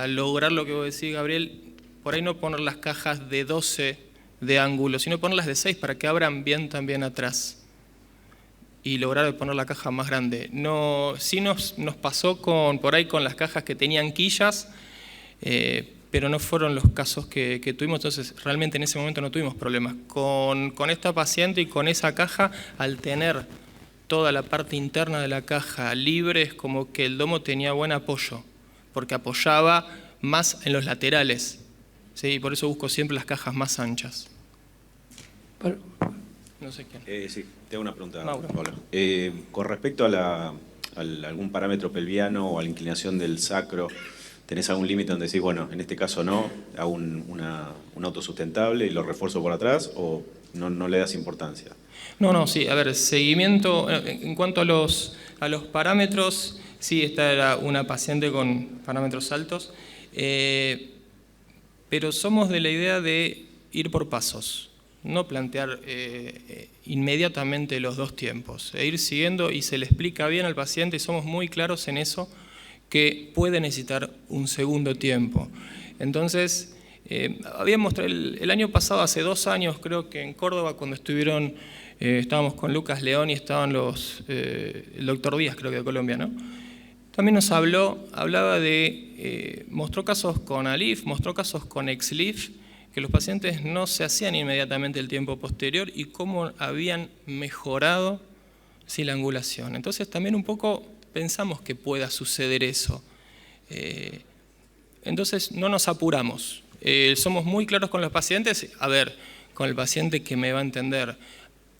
Speaker 8: lograr lo que vos decís, Gabriel, por ahí no poner las cajas de 12 de ángulo, sino ponerlas de 6 para que abran bien también atrás y lograr poner la caja más grande. Sí nos pasó por ahí con las cajas que tenían quillas, pero no fueron los casos que tuvimos, entonces realmente en ese momento no tuvimos problemas. Con esta paciente y con esa caja, al tener toda la parte interna de la caja libre, es como que el domo tenía buen apoyo, porque apoyaba más en los laterales. Sí, por eso busco siempre las cajas más anchas. No sé quién.
Speaker 12: Sí, te hago una pregunta,
Speaker 8: Mauro.
Speaker 12: Pablo. Con respecto a algún parámetro pelviano o a la inclinación del sacro, ¿tenés algún límite donde decís, bueno, en este caso no, hago un autosustentable y lo refuerzo por atrás, o no le das importancia?
Speaker 8: No, sí, a ver, seguimiento, en cuanto a los parámetros, Sí, esta era una paciente con parámetros altos, pero somos de la idea de ir por pasos, no plantear inmediatamente los dos tiempos, ir siguiendo y se le explica bien al paciente y somos muy claros en eso, que puede necesitar un segundo tiempo. Entonces, habíamos el año pasado, hace 2 años, creo que en Córdoba, cuando estuvieron, estábamos con Lucas León y estaban el doctor Díaz, creo que de Colombia, ¿no? También nos hablaba de, mostró casos con ALIF, mostró casos con XLIF, que los pacientes no se hacían inmediatamente el tiempo posterior y cómo habían mejorado sí, la angulación. Entonces también un poco pensamos que pueda suceder eso. Entonces no nos apuramos. Somos muy claros con los pacientes. A ver, con el paciente que me va a entender.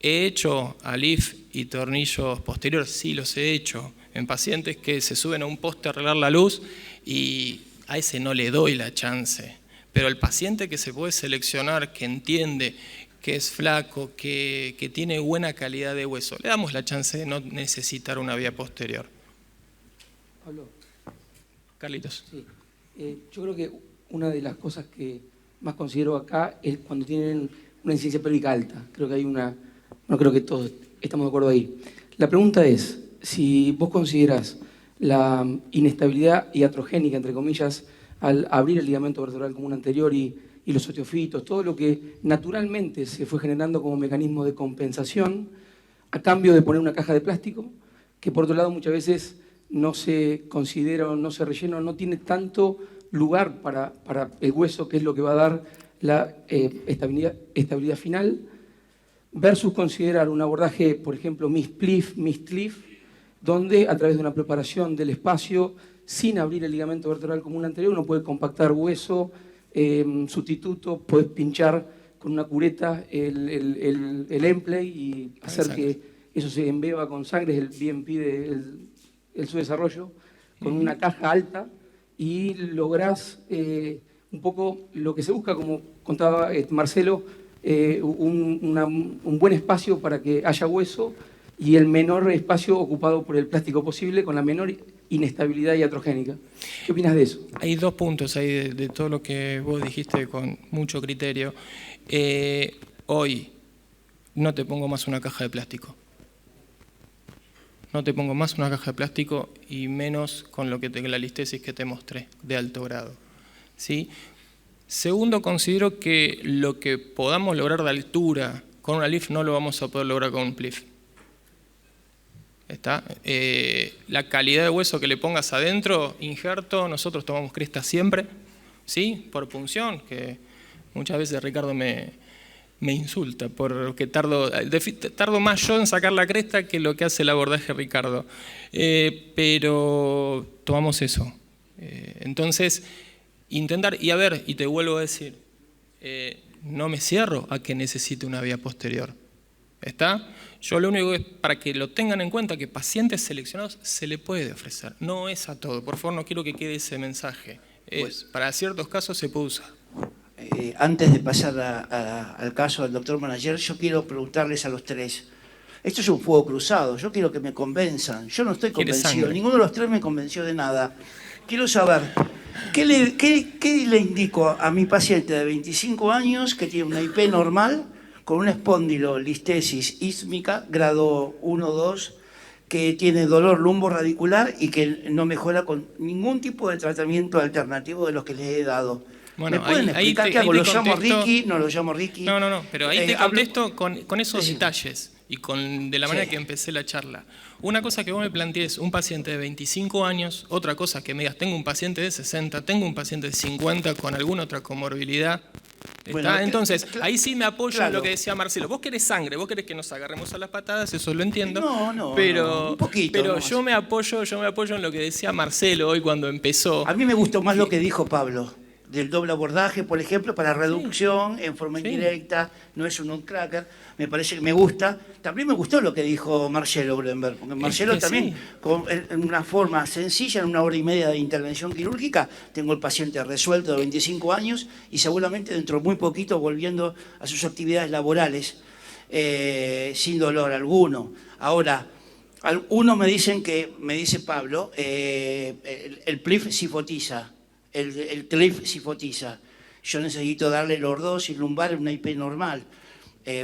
Speaker 8: ¿He hecho ALIF y tornillos posteriores? Sí, los he hecho. En pacientes que se suben a un poste a arreglar la luz y a ese no le doy la chance. Pero el paciente que se puede seleccionar, que entiende, que es flaco, que tiene buena calidad de hueso, le damos la chance de no necesitar una vía posterior.
Speaker 13: Pablo.
Speaker 8: Carlitos.
Speaker 13: Sí. Yo creo que una de las cosas que más considero acá es cuando tienen una incidencia pélvica alta. Creo que hay una... Bueno, creo que todos estamos de acuerdo ahí. La pregunta es, si vos considerás la inestabilidad iatrogénica, entre comillas, al abrir el ligamento vertebral común anterior y los osteofitos, todo lo que naturalmente se fue generando como mecanismo de compensación, a cambio de poner una caja de plástico, que por otro lado muchas veces no se considera o no se rellena, no tiene tanto lugar para el hueso, que es lo que va a dar la estabilidad final, versus considerar un abordaje, por ejemplo, MIST-LIF, donde a través de una preparación del espacio, sin abrir el ligamento vertebral común anterior, uno puede compactar hueso, sustituto, puedes pinchar con una cureta el emplay y hacer que eso se embeba con sangre, es el BMP del subdesarrollo, con una caja alta, y lográs un poco lo que se busca, como contaba Marcelo, un buen espacio para que haya hueso y el menor espacio ocupado por el plástico posible con la menor inestabilidad iatrogénica. ¿Qué opinas de eso?
Speaker 8: Hay 2 puntos ahí de todo lo que vos dijiste con mucho criterio. Hoy no te pongo más una caja de plástico. No te pongo más una caja de plástico y menos con la listesis que te mostré de alto grado. ¿Sí? Segundo, considero que lo que podamos lograr de altura con una LIF no lo vamos a poder lograr con un PLIF. ¿Está? La calidad de hueso que le pongas adentro, injerto, nosotros tomamos cresta siempre, ¿sí? Por punción, que muchas veces Ricardo me insulta porque tardo más yo en sacar la cresta que lo que hace el abordaje Ricardo. Pero tomamos eso. Entonces, intentar, y a ver, y te vuelvo a decir, no me cierro a que necesite una vía posterior. ¿Está? Yo lo único que es para que lo tengan en cuenta, que pacientes seleccionados se le puede ofrecer. No es a todo. Por favor, no quiero que quede ese mensaje. Para ciertos casos se puede usar.
Speaker 14: Antes de pasar al caso del doctor Manager, yo quiero preguntarles a los tres. Esto es un fuego cruzado. Yo quiero que me convenzan. Yo no estoy convencido. Ninguno de los tres me convenció de nada. Quiero saber, ¿qué le indico a mi paciente de 25 años que tiene una IP normal, con una espondilolistesis ísmica, grado 1-2, que tiene dolor lumborradicular y que no mejora con ningún tipo de tratamiento alternativo de los que les he dado?
Speaker 8: Bueno,
Speaker 14: ¿me pueden explicar qué hago? ¿Lo llamo Ricky? ¿No lo llamo Ricky?
Speaker 8: No, pero ahí te contesto con esos detalles y de la manera que empecé la charla. Una cosa que vos me plantees, un paciente de 25 años, otra cosa que me digas, tengo un paciente de 60, tengo un paciente de 50 con alguna otra comorbilidad. Bueno, entonces, ahí sí me apoyo en lo que decía Marcelo. Vos querés sangre, vos querés que nos agarremos a las patadas, eso lo entiendo. Pero, un poquito, pero yo me apoyo en lo que decía Marcelo hoy cuando empezó.
Speaker 14: A mí me gustó más lo que dijo Pablo, del doble abordaje, por ejemplo, para reducción en forma indirecta, no es un nutcracker, me parece que me gusta. También me gustó lo que dijo Marcelo Brenberg, porque Marcelo también, en una forma sencilla, en 1 hora y media de intervención quirúrgica, tengo el paciente resuelto de 25 años y seguramente dentro de muy poquito volviendo a sus actividades laborales sin dolor alguno. Ahora, Uno me dice Pablo, el PLIF sifotiza, el CLIF sifotiza. Yo necesito darle lordosis lumbar en una IP normal.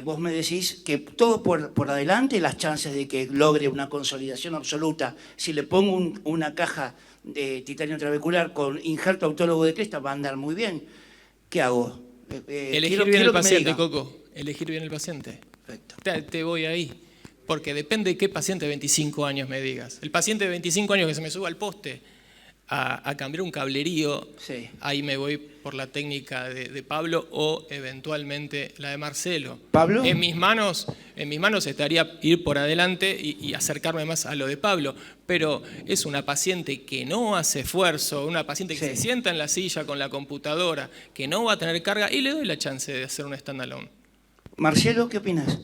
Speaker 14: Vos me decís que todo por adelante, las chances de que logre una consolidación absoluta, si le pongo una caja de titanio trabecular con injerto autólogo de cresta, va a andar muy bien. ¿Qué hago?
Speaker 8: Elegir bien el paciente, Coco. Elegir bien el paciente. Perfecto. Te voy ahí. Porque depende de qué paciente de 25 años me digas. El paciente de 25 años que se me suba al poste a cambiar un cablerío, sí, ahí me voy por la técnica de Pablo o eventualmente la de Marcelo.
Speaker 14: ¿Pablo?
Speaker 8: En mis manos estaría ir por adelante y acercarme más a lo de Pablo. Pero es una paciente que no hace esfuerzo, una paciente que se sienta en la silla con la computadora, que no va a tener carga, y le doy la chance de hacer un standalone.
Speaker 14: Marcelo, ¿qué opinas?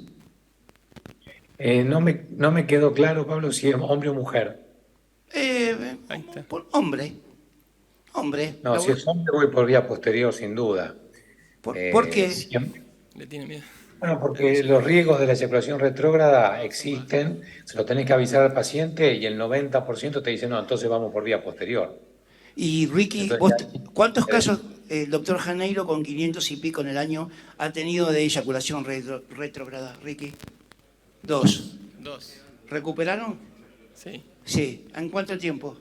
Speaker 1: No me quedó claro, Pablo, si es hombre o mujer.
Speaker 14: Hombre.
Speaker 1: No, si es hombre voy por vía posterior, sin duda.
Speaker 14: ¿Por qué?
Speaker 8: ¿Le tiene miedo?
Speaker 1: Bueno, porque los riesgos de la eyaculación retrógrada existen, se lo tenés que avisar al paciente y el 90% te dice, no, entonces vamos por vía posterior.
Speaker 14: Y Ricky,
Speaker 1: Entonces,
Speaker 14: ¿cuántos casos el doctor Janeiro, con 500 y pico en el año, ha tenido de eyaculación retrógrada, Ricky? 2. ¿Recuperaron?
Speaker 8: Sí.
Speaker 14: Sí. ¿En cuánto tiempo?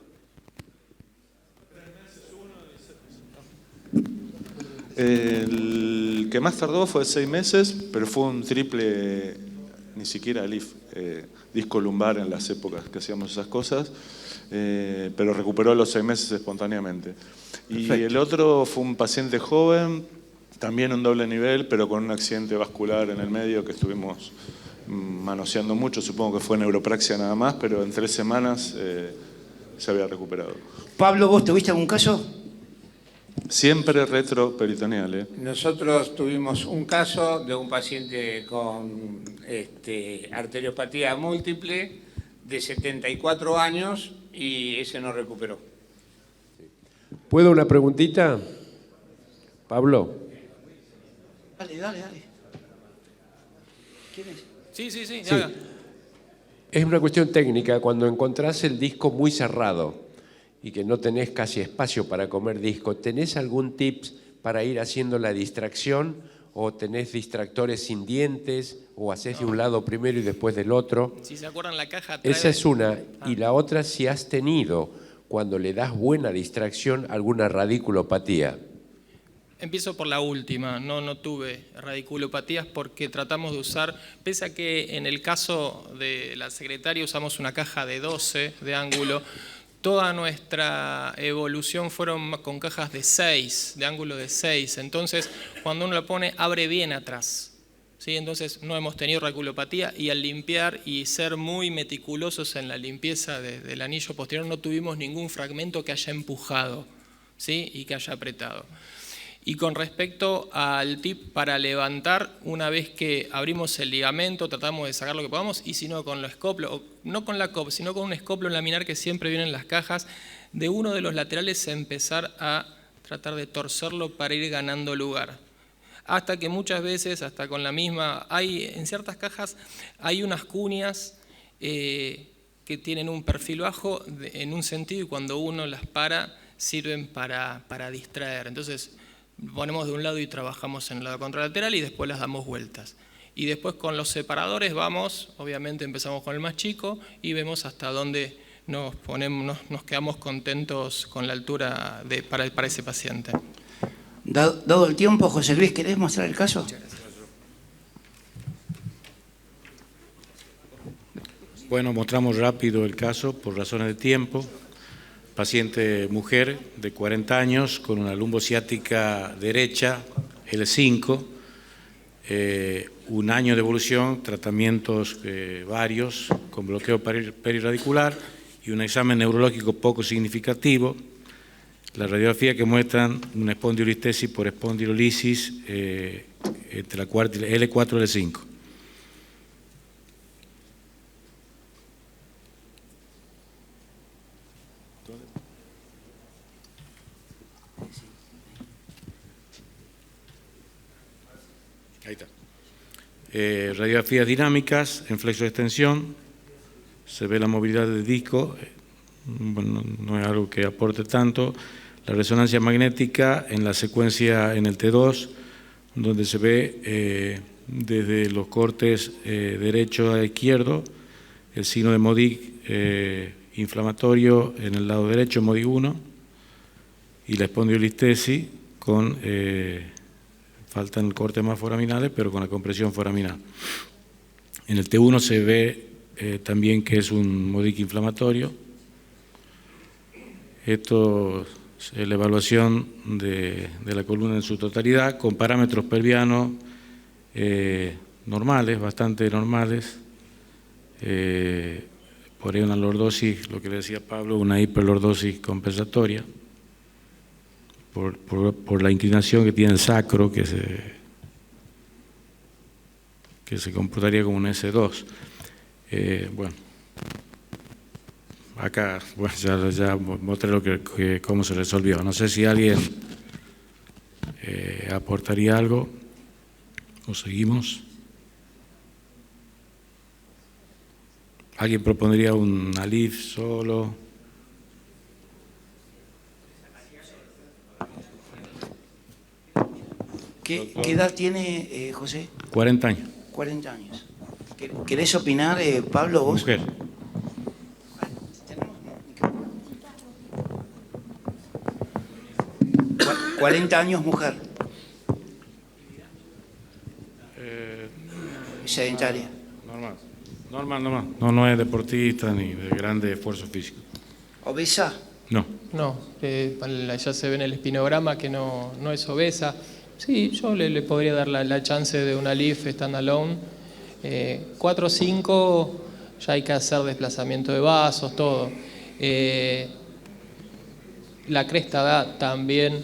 Speaker 15: El que más tardó fue 6 meses, pero fue un triple, ni siquiera LIF, disco lumbar en las épocas que hacíamos esas cosas, pero recuperó a los 6 meses espontáneamente. Y perfecto. El otro fue un paciente joven, también un doble nivel, pero con un accidente vascular en el medio que estuvimos manoseando mucho, supongo que fue neuropraxia nada más, pero en 3 semanas se había recuperado.
Speaker 14: Pablo, ¿vos tuviste algún caso?
Speaker 15: Siempre retroperitoneal.
Speaker 5: Nosotros tuvimos un caso de un paciente con arteriopatía múltiple de 74 años y ese no recuperó.
Speaker 16: ¿Puedo una preguntita? Pablo.
Speaker 14: Dale. ¿Quién es?
Speaker 8: Sí.
Speaker 16: Es una cuestión técnica. Cuando encontrás el disco muy cerrado y que no tenés casi espacio para comer disco, ¿tenés algún tips para ir haciendo la distracción? ¿O tenés distractores sin dientes? ¿O hacés de un lado primero y después del otro?
Speaker 8: Si se acuerdan, la caja trae...
Speaker 16: Esa es una. Y la otra, si has tenido, cuando le das buena distracción, alguna radiculopatía.
Speaker 8: Empiezo por la última. No tuve radiculopatías porque tratamos de usar, pese a que en el caso de la secretaria usamos una caja de 12 de ángulo, toda nuestra evolución fueron con cajas de 6, de ángulo de 6. Entonces, cuando uno la pone, abre bien atrás. ¿Sí? Entonces, no hemos tenido radiculopatía y al limpiar y ser muy meticulosos en la limpieza del anillo posterior, no tuvimos ningún fragmento que haya empujado, ¿sí? Y que haya apretado. Y con respecto al tip para levantar, una vez que abrimos el ligamento, tratamos de sacar lo que podamos, y si no, con los escoplos, no con la COP, sino con un escoplo laminar que siempre viene en las cajas, de uno de los laterales empezar a tratar de torcerlo para ir ganando lugar. Hasta que muchas veces, hasta con la misma, en ciertas cajas hay unas cuñas que tienen un perfil bajo en un sentido y cuando uno las para, sirven para distraer. Entonces, ponemos de un lado y trabajamos en el lado contralateral y después las damos vueltas. Y después con los separadores vamos, obviamente empezamos con el más chico y vemos hasta dónde nos quedamos contentos con la altura para ese paciente.
Speaker 14: Dado el tiempo, José Luis, ¿querés mostrar el caso?
Speaker 2: Bueno, mostramos rápido el caso por razones de tiempo. Paciente mujer de 40 años con una lumbociática derecha, L5, un año de evolución, tratamientos varios con bloqueo periradicular y un examen neurológico poco significativo. La radiografía que muestran una espondilolistesis por espondilolisis entre la cuarta y L4 y L5. Ahí está. Radiografías dinámicas en flexo de extensión, se ve la movilidad del disco, bueno, no es algo que aporte tanto. La resonancia magnética en la secuencia en el T2, donde se ve desde los cortes derecho a izquierdo, el signo de Modic inflamatorio en el lado derecho, Modic 1, y la espondilolistesis con, faltan cortes más foraminales, pero con la compresión foraminal. En el T1 se ve también que es un Modic inflamatorio. Esto es la evaluación de la columna en su totalidad, con parámetros pelvianos normales, bastante normales. Por ahí una lordosis, lo que le decía Pablo, una hiperlordosis compensatoria, por la inclinación que tiene el sacro, que se comportaría como un S2. Bueno, acá bueno, ya mostré cómo se resolvió. No sé si alguien aportaría algo o seguimos. ¿Alguien propondría un ALIF solo?
Speaker 14: ¿Qué edad tiene José?
Speaker 2: 40 años.
Speaker 14: 40 años. ¿Querés opinar, Pablo, vos?
Speaker 2: Mujer.
Speaker 14: 40 años, mujer. Sedentaria.
Speaker 2: Normal. No es deportista ni de grande esfuerzo físico.
Speaker 14: ¿Obesa?
Speaker 2: No.
Speaker 8: No, ya se ve en el espinograma que no es obesa. Sí, yo le podría dar la chance de una LIF standalone. 4 o 5 ya hay que hacer desplazamiento de vasos, todo. La cresta también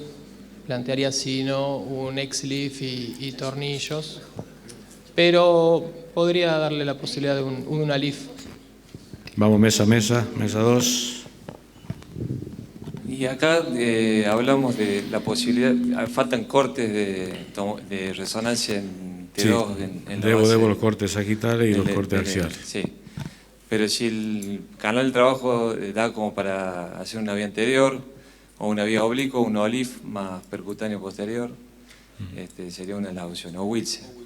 Speaker 8: plantearía, si no, un ex-LIF y tornillos. Pero podría darle la posibilidad de una LIF.
Speaker 2: Vamos mesa a mesa, mesa 2.
Speaker 10: Y acá hablamos de la posibilidad, faltan cortes de resonancia en T2.
Speaker 2: Sí,
Speaker 10: en la
Speaker 2: debo
Speaker 10: base
Speaker 2: los cortes sagitales y los cortes axiales.
Speaker 10: Sí, pero si el canal de trabajo da como para hacer una vía anterior o una vía oblicua, un OLIF más percutáneo posterior, sería una de las opciones, o Wilson.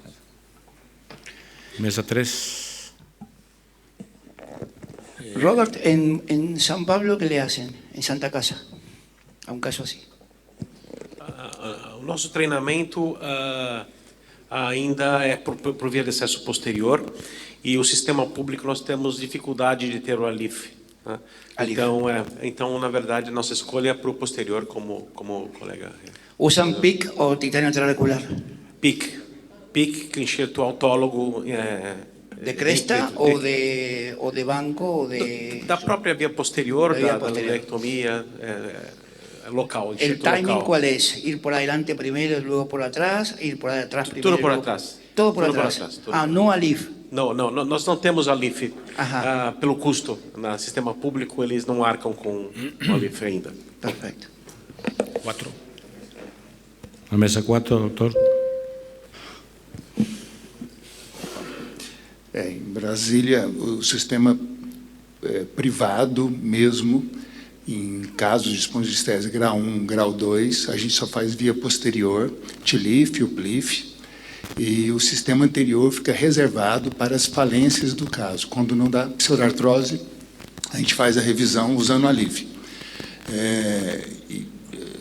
Speaker 2: Mesa 3.
Speaker 14: Robert, en San Pablo, ¿qué le hacen? En Santa Casa, a un caso así.
Speaker 11: O nosso treinamento ainda é por via de acesso posterior e o sistema público nós temos dificuldade de ter o ALIF. Né? Então, na verdade, nossa escolha é para o posterior, como o colega.
Speaker 14: ¿Usan PIC o titanio trabecular?
Speaker 11: PIC, enxerto autólogo.
Speaker 14: ¿De cresta o de banco? O de...
Speaker 11: Da própria via posterior, da lumpectomia local.
Speaker 14: ¿El timing local cuál es? ¿Ir por adelante primero y luego por atrás? ¿Ir por atrás primero?
Speaker 11: Tudo por atrás.
Speaker 14: Todo por atrás. No ALIF.
Speaker 11: Não, nós não temos ALIF. Pelo custo, no sistema público eles não arcam com ALIF ainda.
Speaker 14: Perfeito.
Speaker 2: 4. A mesa 4, doutor.
Speaker 17: Em Brasília, o sistema privado mesmo, em casos de espondilistese grau 1, grau 2, a gente só faz via posterior, TLIF, o PLIF, e o sistema anterior fica reservado para as falências do caso. Quando não dá pseudartrose, a gente faz a revisão usando a ALIF.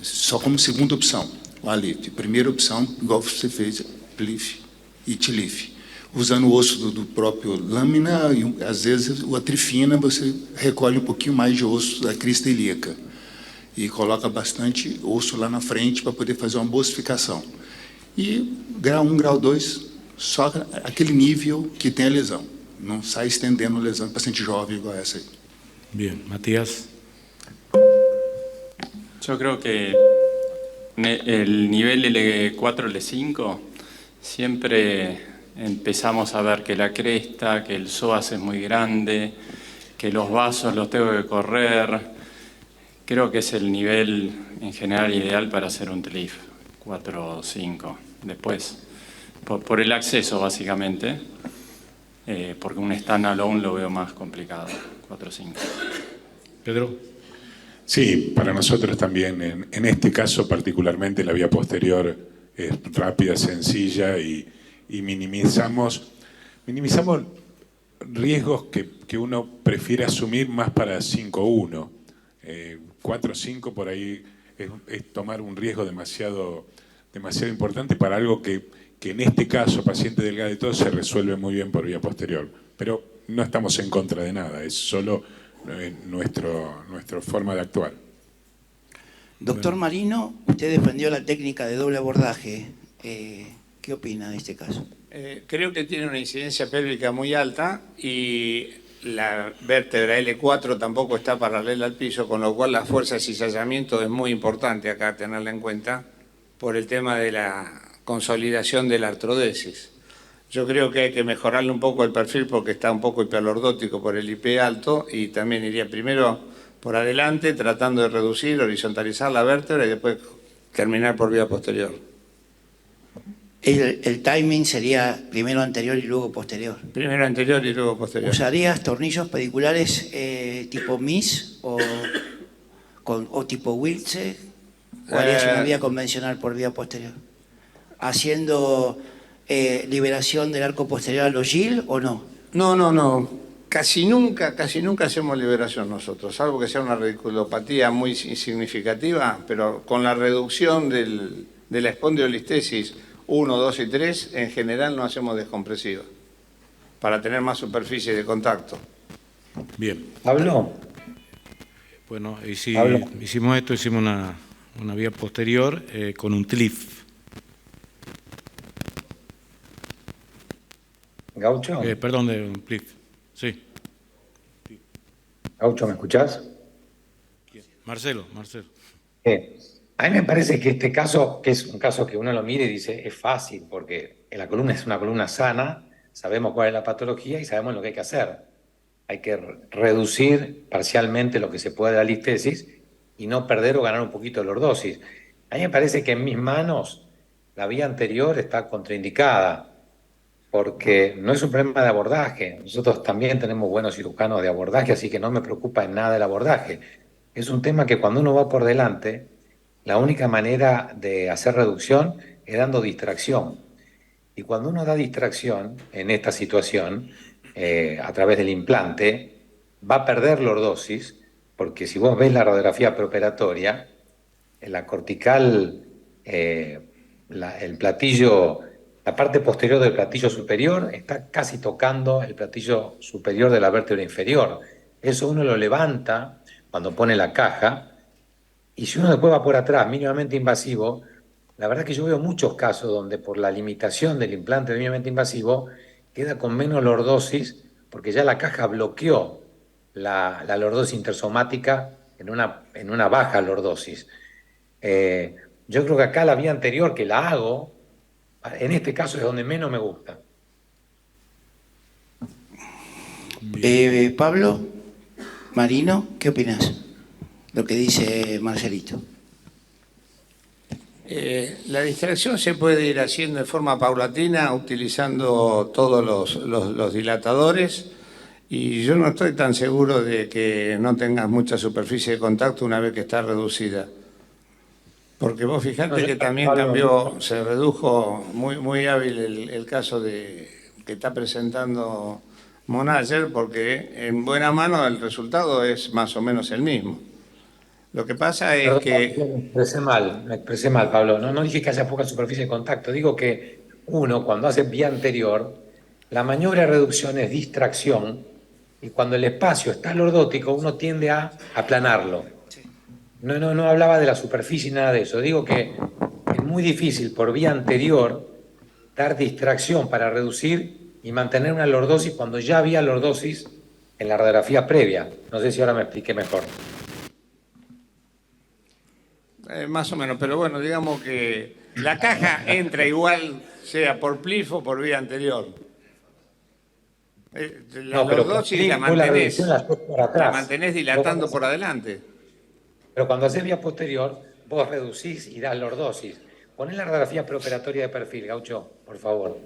Speaker 17: Só como segunda opção, o ALIF. Primeira opção, igual você fez, PLIF e TLIF. Usando o osso do próprio lâmina, e às vezes o atrifina, você recolhe um pouquinho mais de osso da crista ilíaca e coloca bastante osso lá na frente para poder fazer uma boa ossificação. E grau 1, grau 2, só aquele nível que tem a lesão. Não sai estendendo a lesão em paciente jovem igual essa aí.
Speaker 2: Bien, Matías.
Speaker 18: Yo creo que el nivel L4, L5 siempre empezamos a ver que la cresta, que el psoas es muy grande, que los vasos los tengo que correr. Creo que es el nivel en general ideal para hacer un TLIF, 4 o 5. Después, por el acceso básicamente. porque un standalone lo veo más complicado, 4.5.
Speaker 2: Pedro.
Speaker 3: Sí, para nosotros también. En este caso particularmente la vía posterior es rápida, sencilla y minimizamos riesgos que uno prefiere asumir más para 5-1. 4-5 por ahí es tomar un riesgo demasiado importante para algo que en este caso, paciente delgado y todo, se resuelve muy bien por vía posterior. Pero no estamos en contra de nada, es solo nuestra forma de actuar.
Speaker 14: Doctor Marino, usted defendió la técnica de doble abordaje. ¿Qué opina de este caso?
Speaker 5: Creo que tiene una incidencia pélvica muy alta y la vértebra L4 tampoco está paralela al piso, con lo cual la fuerza de cizallamiento es muy importante acá tenerla en cuenta por el tema de la consolidación de la artrodesis. Yo creo que hay que mejorarle un poco el perfil porque está un poco hiperlordótico por el IP alto y también iría primero por adelante tratando de reducir, horizontalizar la vértebra y después terminar por vía posterior.
Speaker 14: El timing sería primero anterior y luego posterior.
Speaker 5: Primero anterior y luego posterior.
Speaker 14: ¿Usarías tornillos pediculares tipo MIS o tipo Wiltse? ¿O harías una vía convencional por vía posterior? ¿Haciendo liberación del arco posterior a los GIL o no?
Speaker 5: No. Casi nunca hacemos liberación nosotros, salvo que sea una radiculopatía muy insignificativa, pero con la reducción de la espondilolistesis 1, 2 y 3, en general no hacemos descompresiva, para tener más superficie de contacto.
Speaker 2: Bien.
Speaker 1: ¿Pablo?
Speaker 2: Bueno, hicimos esto, hicimos una vía posterior con un TLIF.
Speaker 1: ¿Gaucho?
Speaker 2: Perdón, de un TLIF. Sí.
Speaker 1: Gaucho, ¿me escuchás?
Speaker 2: Marcelo.
Speaker 1: A mí me parece que este caso, que es un caso que uno lo mire y dice, es fácil, porque la columna es una columna sana, sabemos cuál es la patología y sabemos lo que hay que hacer. Hay que reducir parcialmente lo que se puede de la listesis y no perder o ganar un poquito de lordosis. A mí me parece que en mis manos la vía anterior está contraindicada, porque no es un problema de abordaje. Nosotros también tenemos buenos cirujanos de abordaje, así que no me preocupa en nada el abordaje. Es un tema que cuando uno va por delante, la única manera de hacer reducción es dando distracción. Y cuando uno da distracción en esta situación, a través del implante, va a perder lordosis, porque si vos ves la radiografía preoperatoria, la cortical, el platillo, la parte posterior del platillo superior está casi tocando el platillo superior de la vértebra inferior. Eso uno lo levanta cuando pone la caja, y si uno después va por atrás, mínimamente invasivo, la verdad que yo veo muchos casos donde por la limitación del implante mínimamente invasivo queda con menos lordosis porque ya la caja bloqueó la lordosis intersomática en una baja lordosis. Yo creo que acá la vía anterior que la hago, en este caso es donde menos me gusta.
Speaker 14: Pablo, Marino, ¿qué opinas? Lo que dice Marcelito.
Speaker 5: La distracción se puede ir haciendo de forma paulatina utilizando todos los dilatadores y yo no estoy tan seguro de que no tengas mucha superficie de contacto una vez que está reducida. Porque vos fijate que también se redujo muy hábil el caso que está presentando Monager, porque en buena mano el resultado es más o menos el mismo. Lo que pasa es que...
Speaker 1: Me expresé mal, Pablo. No dije que haya poca superficie de contacto. Digo que uno, cuando hace vía anterior, la maniobra de reducción es distracción y cuando el espacio está lordótico, uno tiende a aplanarlo. No hablaba de la superficie ni nada de eso. Digo que es muy difícil por vía anterior dar distracción para reducir y mantener una lordosis cuando ya había lordosis en la radiografía previa. No sé si ahora me expliqué mejor.
Speaker 5: Más o menos, pero bueno, digamos que la caja entra igual, sea por PLIF o por vía anterior. La lordosis la mantenés dilatando por adelante.
Speaker 1: Pero cuando haces vía posterior, vos reducís y das lordosis. Poné la radiografía preoperatoria de perfil, Gaucho, por favor.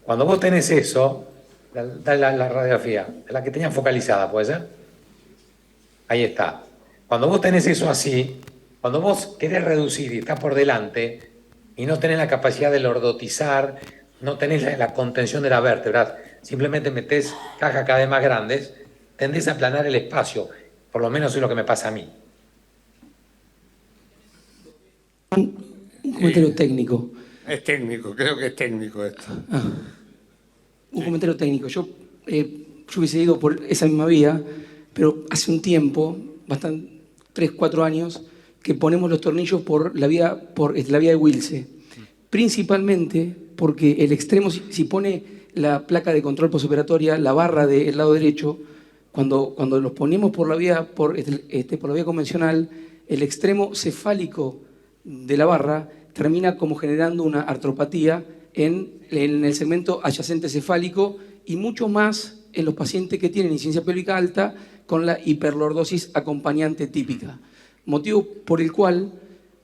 Speaker 1: Cuando vos tenés eso, dale la radiografía, la que tenían focalizada, ¿puede ser? Ahí está. Cuando vos tenés eso así, cuando vos querés reducir y estás por delante y no tenés la capacidad de lordotizar, no tenés la contención de la vértebra, simplemente metés cajas cada vez más grandes, tendés a aplanar el espacio. Por lo menos es lo que me pasa a mí.
Speaker 13: Un comentario técnico.
Speaker 5: Es técnico, creo que es técnico esto.
Speaker 13: Un comentario técnico. Yo hubiese ido por esa misma vía, pero hace un tiempo, 3, 4 años, que ponemos los tornillos por la vía de Wilce. Principalmente porque el extremo, si pone la placa de control postoperatoria, la barra del lado derecho, cuando los ponemos por la vía convencional, el extremo cefálico de la barra termina como generando una artropatía en el segmento adyacente cefálico y mucho más en los pacientes que tienen insuficiencia pélvica alta con la hiperlordosis acompañante típica. Motivo por el cual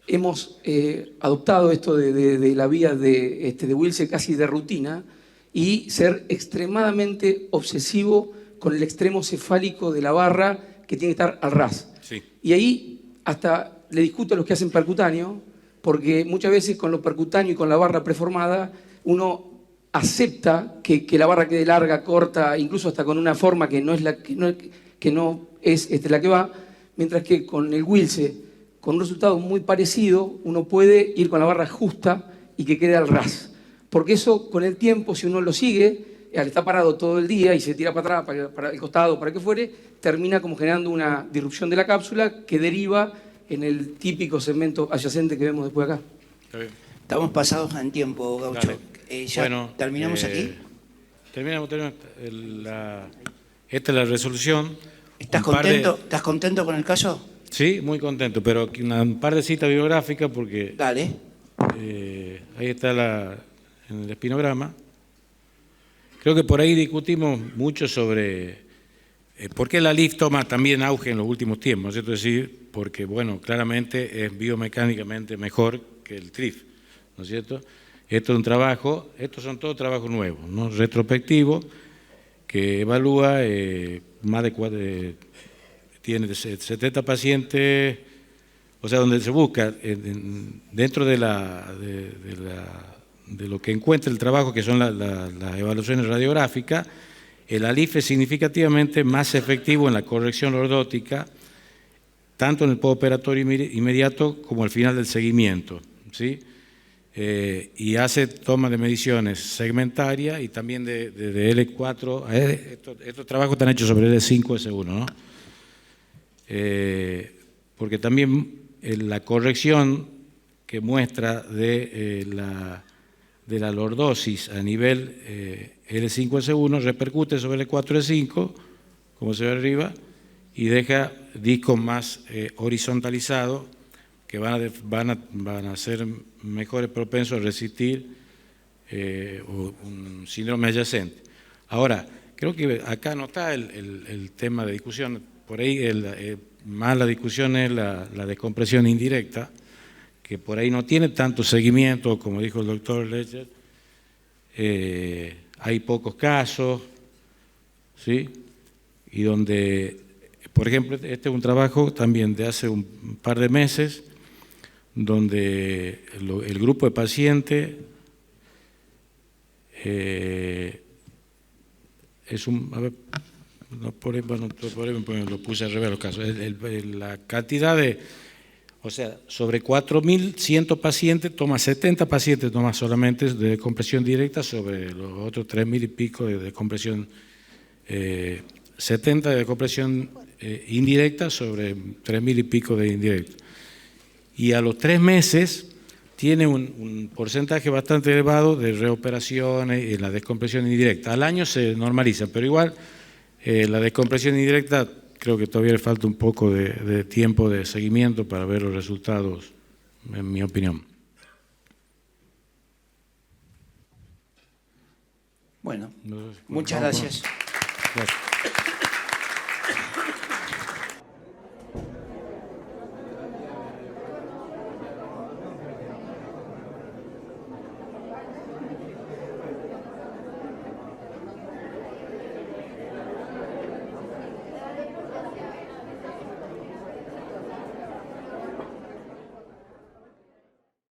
Speaker 13: hemos adoptado esto de la vía de Wilce casi de rutina y ser extremadamente obsesivo con el extremo cefálico de la barra que tiene que estar al ras.
Speaker 2: Sí.
Speaker 13: Y ahí hasta le discuto a los que hacen percutáneo, porque muchas veces con lo percutáneo y con la barra preformada uno acepta que la barra quede larga, corta, incluso hasta con una forma que no es la que va, mientras que con el Wilce, con un resultado muy parecido, uno puede ir con la barra justa y que quede al ras. Porque eso, con el tiempo, si uno lo sigue, al estar parado todo el día y se tira para atrás, para el costado, para que fuere, termina como generando una disrupción de la cápsula que deriva en el típico segmento adyacente que vemos después acá.
Speaker 2: Está bien.
Speaker 14: Estamos pasados en tiempo, Gaucho.
Speaker 2: Bueno,
Speaker 14: ¿terminamos aquí?
Speaker 2: Terminamos. Esta es la resolución.
Speaker 14: ¿Estás contento con el caso?
Speaker 2: Sí, muy contento, pero un par de citas bibliográficas porque...
Speaker 14: Dale.
Speaker 2: Ahí está en el espinograma. Creo que por ahí discutimos mucho sobre por qué la LIF toma también auge en los últimos tiempos, ¿cierto? Es decir, porque, bueno, claramente es biomecánicamente mejor que el TRIF, ¿no es cierto? Esto es un trabajo, estos son todos trabajos nuevos, ¿no? Retrospectivos, que evalúa más de tiene 70 pacientes, o sea, donde se busca dentro de lo que encuentra el trabajo, que son las evaluaciones radiográficas, el ALIF es significativamente más efectivo en la corrección lordótica, tanto en el postoperatorio inmediato como al final del seguimiento, ¿sí? Y hace toma de mediciones segmentarias y también de L4. Estos trabajos están hechos sobre L5, S1, ¿no? Porque también la corrección que muestra de la lordosis a nivel L5, S1 repercute sobre L4, S5, como se ve arriba, y deja discos más horizontalizados que van a ser mejores propensos a resistir un síndrome adyacente. Ahora, creo que acá no está el tema de discusión, por ahí más la discusión es la descompresión indirecta, que por ahí no tiene tanto seguimiento, como dijo el doctor Lecher, hay pocos casos, ¿sí? Y donde, por ejemplo, este es un trabajo también de hace un par de meses, donde el grupo de pacientes es un... A ver, lo puse al revés los casos. La cantidad de... O sea, sobre 4.100 pacientes, toma 70 pacientes, toma solamente de descompresión directa sobre los otros 3.000 y pico de descompresión, 70 de descompresión indirecta sobre 3.000 y pico de indirecta. Y a los 3 meses tiene un porcentaje bastante elevado de reoperaciones y la descompresión indirecta. Al año se normaliza, pero igual la descompresión indirecta creo que todavía le falta un poco de tiempo de seguimiento para ver los resultados, en mi opinión.
Speaker 14: Bueno, muchas gracias.
Speaker 2: Gracias.